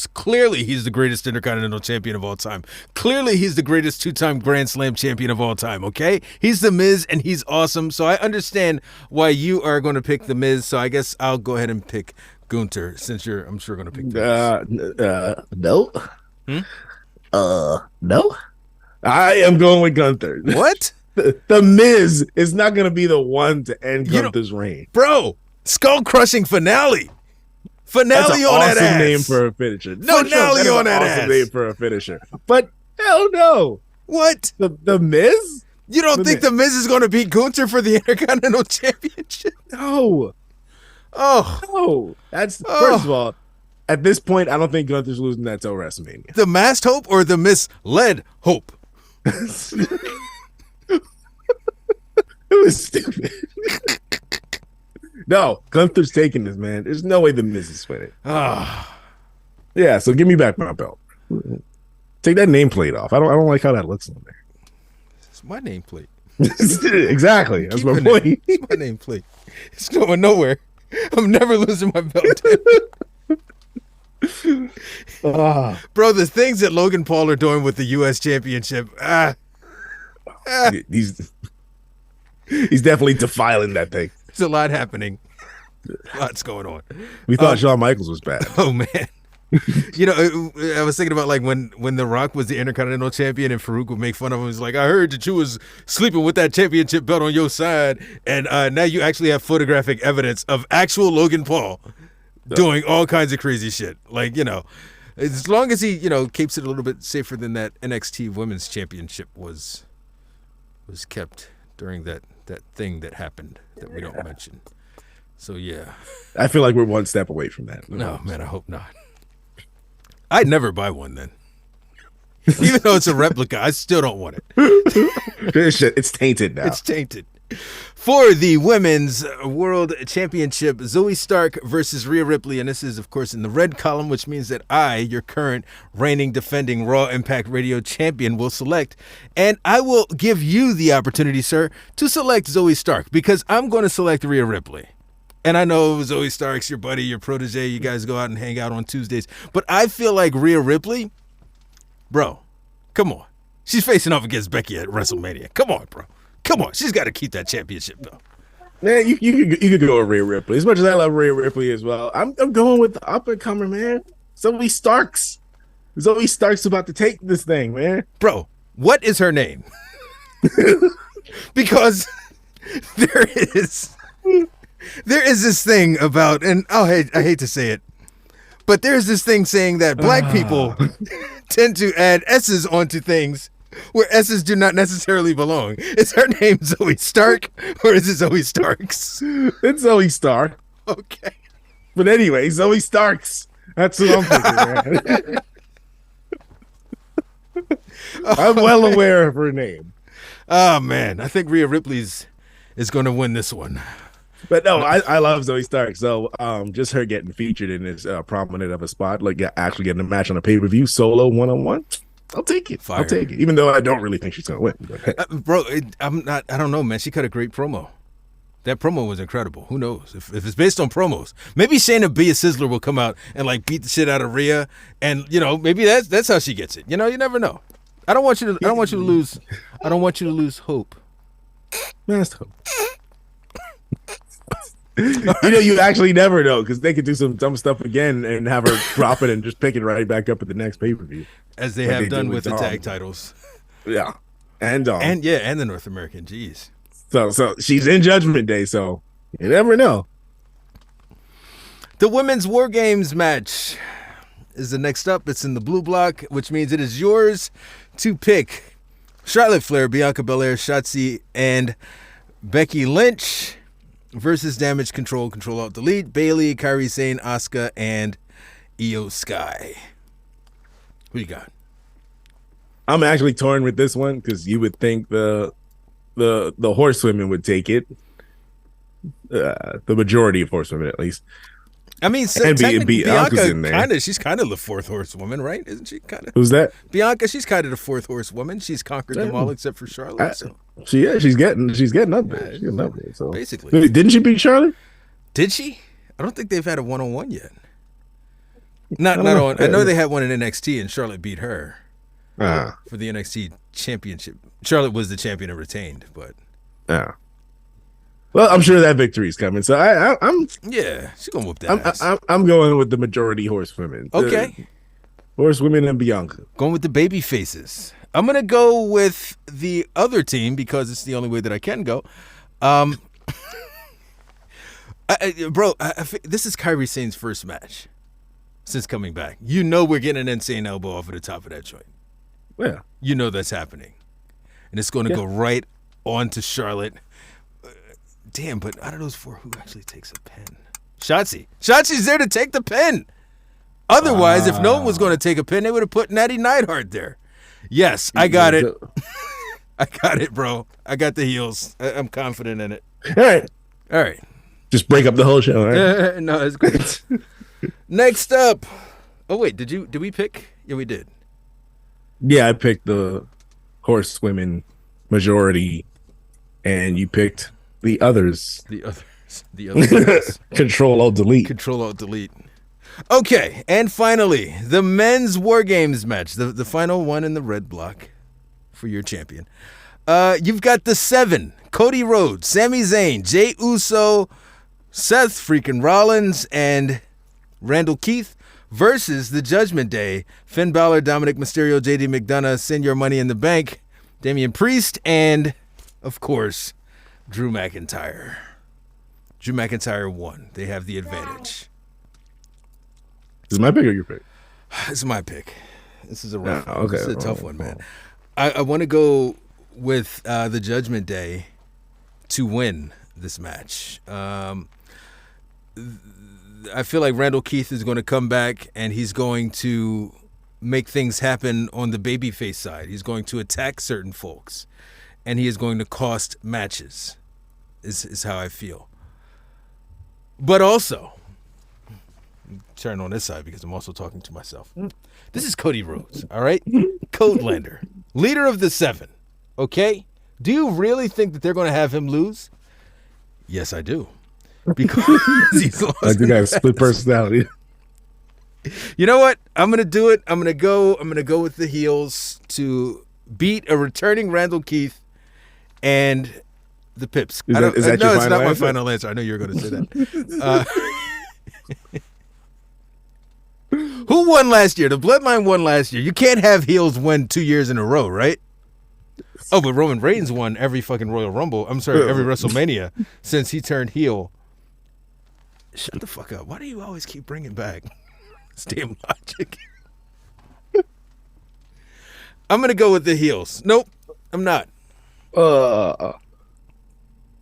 C: clearly he's the greatest Intercontinental Champion of all time. Clearly he's the greatest 2-time Grand Slam champion of all time, okay? He's The Miz and he's awesome. So I understand why you are going to pick The Miz. So I guess I'll go ahead and pick Gunther since I'm sure going to pick The Miz.
D: No. No. I am going with Gunther.
C: What?
D: The Miz is not going to be the one to end Gunther's reign.
C: Bro, skull-crushing finale.
D: That's
C: On
D: awesome
C: that ass.
D: name for a finisher.
C: Finale on that
D: awesome
C: ass.
D: name for a finisher. But hell no.
C: What?
D: The Miz?
C: You don't think The Miz is going to beat Gunther for the Intercontinental Championship?
D: No.
C: Oh.
D: No. First of all, at this point, I don't think Gunther's losing that till WrestleMania.
C: The masked hope or the misled hope?
D: It was stupid. No, Gunther's taking this, man. There's no way the Miz is winning. Yeah, so give me back my belt. Take that nameplate off. I don't like how that looks on there.
C: It's my nameplate.
D: Exactly. That's my point.
C: It's my nameplate. It's going nowhere. I'm never losing my belt. Bro, the things that Logan Paul are doing with the U.S. Championship.
D: He's definitely defiling that thing.
C: There's a lot happening. Lots going on.
D: We thought Shawn Michaels was bad.
C: Oh, man. You know, I was thinking about like when The Rock was the Intercontinental Champion and Farouk would make fun of him. He's like, I heard that you was sleeping with that championship belt on your side, and now you actually have photographic evidence of actual Logan Paul doing all kinds of crazy shit. Like, you know, as long as he, you know, keeps it a little bit safer than that NXT Women's Championship was kept during that thing that happened that we don't mention. So, yeah.
D: I feel like we're one step away from that.
C: No, man, I hope not. I'd never buy one then. Even though it's a replica, I still don't want it.
D: This shit, it's tainted now.
C: It's tainted. For the Women's World Championship, Zoe Stark versus Rhea Ripley. And this is, of course, in the red column, which means that I, your current reigning, defending Raw Impact Radio champion, will select. And I will give you the opportunity, sir, to select Zoe Stark because I'm going to select Rhea Ripley. And I know Zoe Stark's your buddy, your protege. You guys go out and hang out on Tuesdays. But I feel like Rhea Ripley, bro, come on. She's facing off against Becky at WrestleMania. Come on, bro. Come on. She's got to keep that championship, though.
D: Man, you could go with Rhea Ripley. As much as I love Rhea Ripley as well, I'm going with the up-and-comer, man. Zoe Starks. Zoe Stark's about to take this thing, man.
C: Bro, what is her name? Because there is this thing about, and I hate to say it, but there's this thing saying that black people tend to add S's onto things where S's do not necessarily belong. Is her name Zoe Stark or is it Zoe Starks?
D: It's Zoe Stark.
C: Okay.
D: But anyway, Zoe Starks. That's what I'm thinking, man. I'm well aware of her name.
C: Oh, man. I think Rhea Ripley's is going to win this one.
D: But no, I love Zoe Stark. So just her getting featured in this prominent of a spot, like actually getting a match on a pay-per-view, solo, one-on-one. I'll take it.
C: Fire.
D: I'll take it. Even though I don't really think she's gonna win.
C: Bro, I don't know, man. She cut a great promo. That promo was incredible. Who knows? If it's based on promos, maybe Shayna B. Sizzler will come out and like beat the shit out of Rhea, and maybe that's how she gets it. You never know. I don't want you to lose. I don't want you to lose hope.
D: Last hope. You actually never know because they could do some dumb stuff again and have her drop it and just pick it right back up at the next pay-per-view.
C: As they have done with the tag titles.
D: Yeah. And
C: the North American. Jeez.
D: So she's in Judgment Day, so you never know.
C: The Women's War Games match is the next up. It's in the blue block, which means it is yours to pick. Charlotte Flair, Bianca Belair, Shotzi, and Becky Lynch versus Damage Control, Control Alt Delete, Bayley, Kairi Sane, Asuka, and Io Sky. Who you got?
D: I'm actually torn with this one because you would think the horsewomen would take it. The majority of horsewomen, at least.
C: I mean,
D: and
C: Bianca
D: in there.
C: She's kind of the fourth horsewoman, right? Isn't she kind of?
D: Who's that?
C: Bianca. She's kind of the fourth horsewoman. She's conquered them all except for Charlotte.
D: She's getting up there. She's getting up there. So
C: basically,
D: didn't she beat Charlotte?
C: Did she? I don't think they've had a one-on-one yet. Not on. I know they had one in NXT, and Charlotte beat her for the NXT championship. Charlotte was the champion and retained, but
D: well, I'm sure that victory's coming. So I'm
C: she's gonna whoop that ass.
D: I'm going with the majority horsewomen.
C: Okay,
D: horsewomen and Bianca.
C: Going with the baby faces. I'm gonna go with the other team because it's the only way that I can go. This is Kairi Sane's first match since coming back. We're getting an insane elbow off of the top of that joint.
D: Yeah.
C: That's happening. And it's going to go right on to Charlotte. Damn, but out of those four, who actually takes a pin? Shotzi. Shotzi's there to take the pin. Otherwise, if no one was going to take a pin, they would have put Natty Neidhart there. Yes, I got it. I got it, bro. I got the heels. I'm confident in it. All right.
D: Just break up the whole show. Right?
C: No, it's great. Next up. Oh, wait. Did we pick? Yeah, we did.
D: Yeah, I picked the horsewomen majority, and you picked the others.
C: The others.
D: Control Alt Delete.
C: Control Alt Delete. Okay, and finally, the men's War Games match, the final one in the red block for your champion. You've got the 7, Cody Rhodes, Sami Zayn, Jey Uso, Seth freaking Rollins, and Randall Keith versus the Judgment Day, Finn Balor, Dominic Mysterio, JD McDonough, Send Your Money in the Bank, Damian Priest, and, of course, Drew McIntyre. Drew McIntyre won. They have the advantage.
D: Is it my pick or your pick?
C: This is my pick. This is a rough one.
D: Okay.
C: This is a tough one, man. I want to go with the Judgment Day to win this match. I feel like Randall Keith is going to come back and he's going to make things happen on the babyface side. He's going to attack certain folks, and he is going to cost matches. Is how I feel. But also, turn on this side because I'm also talking to myself. This is Cody Rhodes, all right? Codelander, leader of the 7, okay? Do you really think that they're going to have him lose? Yes, I do. Because he's lost.
D: I do have split personality.
C: You know what? I'm going to do it. I'm going to go with the heels to beat a returning Randall Keith and the Pips.
D: Is that your
C: no, it's
D: final
C: not my
D: answer?
C: final answer. I know you were going to say that. Who won last year? The Bloodline won last year. You can't have heels win 2 years in a row, right? Oh, but Roman Reigns won every fucking Royal Rumble. I'm sorry, every WrestleMania since he turned heel. Shut the fuck up. Why do you always keep bringing back this damn logic? I'm going to go with the heels. Nope, I'm not.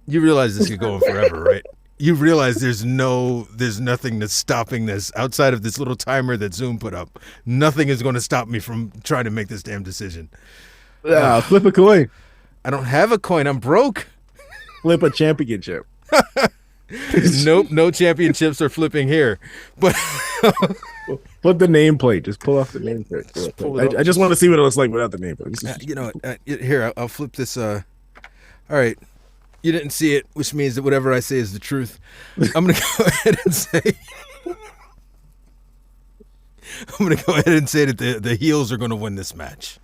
C: You realize this could go on forever, right? You realize there's nothing that's stopping this outside of this little timer that Zoom put up. Nothing is going to stop me from trying to make this damn decision.
D: Flip a coin.
C: I don't have a coin. I'm broke.
D: Flip a championship.
C: Nope, no championships are flipping here. But
D: Put the nameplate. Just pull off the nameplate.
C: pull it
D: I just want to see what it looks like without the nameplate.
C: you know what? Here, I'll flip this. All right. You didn't see it, which means that whatever I say is the truth. I'm going to go ahead and say... that the heels are going to win this match.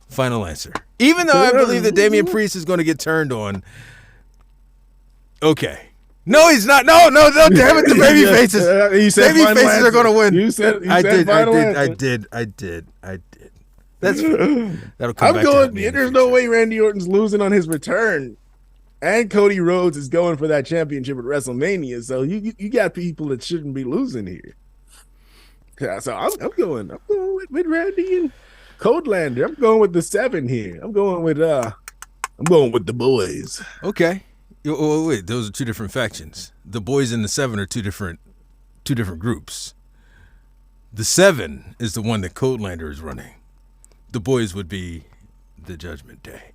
C: Final answer. Even though I believe that Damian Priest is going to get turned on. Okay. No, he's not. No, damn it, the baby faces.
D: You said
C: Baby faces are going to win.
D: You said
C: I
D: final
C: did. That'll come
D: I'm
C: back
D: going.
C: to me in the
D: There's no
C: future.
D: way Randy Orton's losing on his return, and Cody Rhodes is going for that championship at WrestleMania. So you got people that shouldn't be losing here. Yeah, so I'm going with Randy and Codelander. I'm going with the 7 here. I'm going with the boys.
C: Okay. Wait, those are two different factions. The boys and the 7 are two different groups. The 7 is the one that Codelander is running. The boys would be the Judgment Day.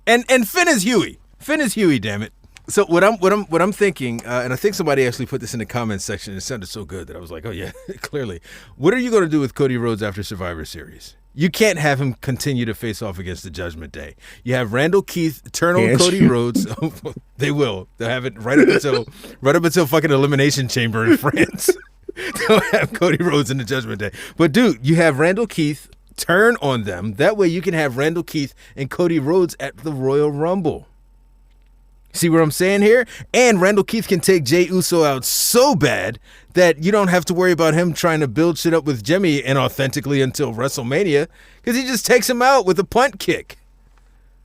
C: And Finn is Huey. Finn is Huey, damn it. So what I'm thinking, and I think somebody actually put this in the comments section. It sounded so good that I was like, oh yeah, clearly. What are you going to do with Cody Rhodes after Survivor Series? You can't have him continue to face off against the Judgment Day. You have Randall Keith turn on Cody Rhodes. They will. They'll have it right up until fucking Elimination Chamber in France. They'll have Cody Rhodes in the Judgment Day. But dude, you have Randall Keith turn on them. That way you can have Randall Keith and Cody Rhodes at the Royal Rumble. See what I'm saying here? And Randall Keith can take Jey Uso out so bad that you don't have to worry about him trying to build shit up with Jimmy inauthentically until WrestleMania, because he just takes him out with a punt kick.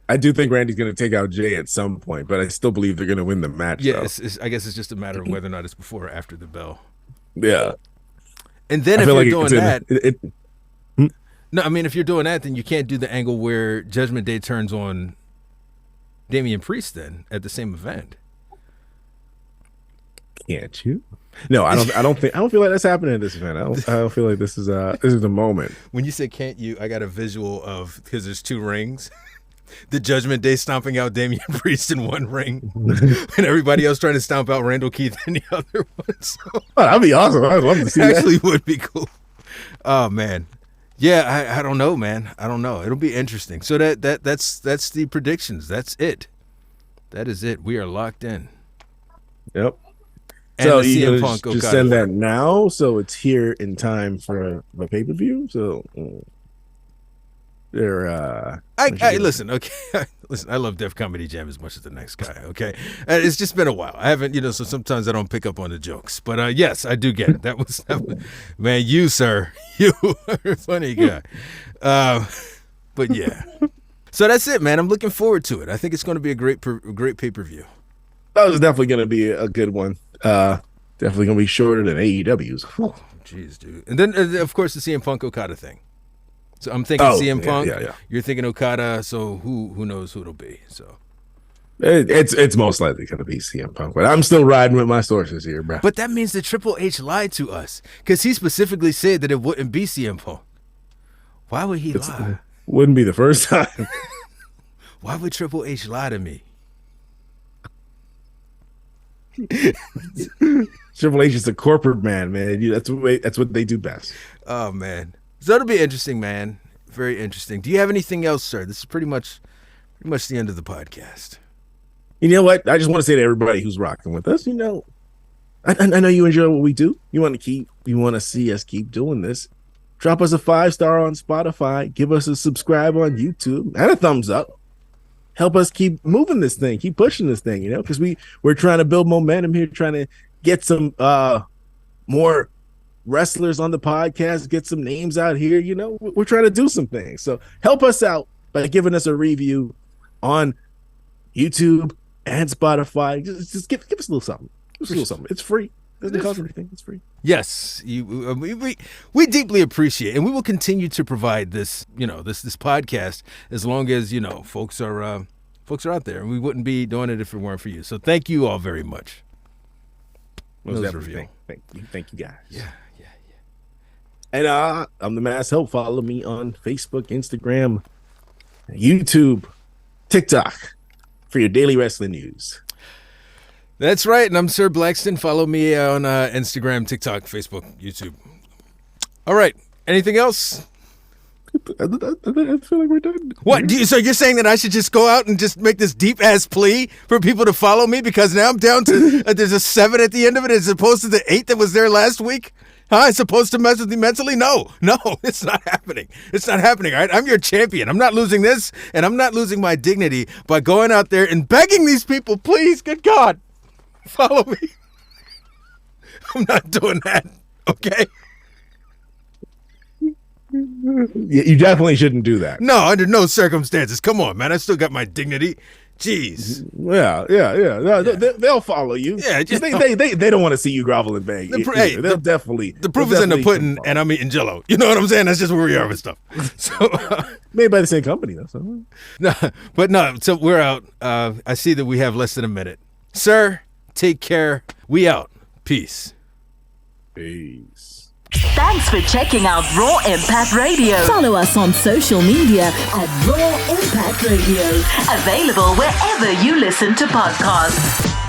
D: I do think Randy's going to take out Jay at some point, but I still believe they're going to win the match.
C: Yeah,
D: though.
C: I guess it's just a matter of whether or not it's before or after the bell.
D: Yeah.
C: And then
D: I
C: if
D: feel
C: you're
D: like
C: doing that,
D: it-
C: no, I mean, if you're doing that, then you can't do the angle where Judgment Day turns on Damian Priest then at the same event.
D: can't you? No, I don't feel like that's happening at this event. I don't feel like this is the moment.
C: When you say can't you, I got a visual of, because there's 2 rings, the Judgment Day stomping out Damian Priest in one ring and everybody else trying to stomp out Randall Keith in the other one. So
D: Oh, that'd be awesome. I'd love to see
C: it actually
D: that.
C: would be cool. Oh man. Yeah, I don't know, man. I don't know. It'll be interesting. So that's the predictions. That's it. That is it. We are locked in.
D: Yep.
C: And
D: So
C: the
D: you
C: CM
D: gonna
C: Punk
D: just
C: Okada
D: send
C: fight.
D: that now, so it's here in time for the pay-per-view. So they're
C: I listen, okay. Listen, I love Def Comedy Jam as much as the next guy, okay? It's just been a while. I haven't, so sometimes I don't pick up on the jokes. But yes, I do get it. That was man, you, sir, you are a funny guy. But yeah. So that's it, man. I'm looking forward to it. I think it's going to be a great pay-per-view.
D: that was definitely going to be a good one. Definitely going to be shorter than AEW's. Whew.
C: Jeez, dude. And then, of course, the CM Punk Okada thing. So I'm thinking CM Punk.
D: Yeah.
C: You're thinking Okada. So who knows who it'll be? So
D: It's most likely going to be CM Punk, but I'm still riding with my sources here, bro.
C: But that means that Triple H lied to us because he specifically said that it wouldn't be CM Punk. Why would he lie?
D: Wouldn't be the first time.
C: Why would Triple H lie to me?
D: Triple H is a corporate man. That's what they do best.
C: Oh, man. So it'll be interesting, man. Very interesting. Do you have anything else, sir? This is pretty much the end of the podcast.
D: You know what? I just want to say to everybody who's rocking with us, I know you enjoy what we do. You want to see us keep doing this. Drop us a 5-star on Spotify. Give us a subscribe on YouTube and a thumbs up. Help us keep moving this thing, keep pushing this thing, because we're trying to build momentum here, trying to get some more wrestlers on the podcast, get some names out here. We're trying to do some things. So help us out by giving us a review on YouTube and Spotify. Just give us a little something. Give us a little something. It's free. It doesn't cost anything. It's free.
C: Yes, we deeply appreciate, and we will continue to provide this, this podcast as long as folks are out there, and we wouldn't be doing it if it weren't for you. So thank you all very much.
D: Thank you guys.
C: Yeah.
D: And I'm the Mass Help. Follow me on Facebook, Instagram, YouTube, TikTok for your daily wrestling news.
C: That's right, and I'm Sir Blackston. Follow me on Instagram, TikTok, Facebook, YouTube. All right. Anything else?
D: I feel like we're done.
C: What? So you're saying that I should just go out and just make this deep-ass plea for people to follow me because now I'm down to there's a 7 at the end of it as opposed to the 8 that was there last week? Huh? It's supposed to mess with me mentally? No, it's not happening. It's not happening, all right? I'm your champion. I'm not losing this, and I'm not losing my dignity by going out there and begging these people, please, good God, follow me. I'm not doing that, okay?
D: You definitely shouldn't do that.
C: No, under no circumstances. Come on, man. I still got my dignity. Jeez.
D: Yeah. No, they'll follow you.
C: Yeah,
D: just, they don't want to see you grovel and beg. They'll definitely.
C: The proof is in the pudding, and I'm eating Jello. You know what I'm saying? That's just where we are with stuff. So
D: made by the same company, though. So.
C: No. So we're out. I see that we have less than a minute, sir. Take care. We out. Peace.
A: Thanks for checking out Raw Impact Radio. Follow us on social media at Raw Impact Radio. Available wherever you listen to podcasts.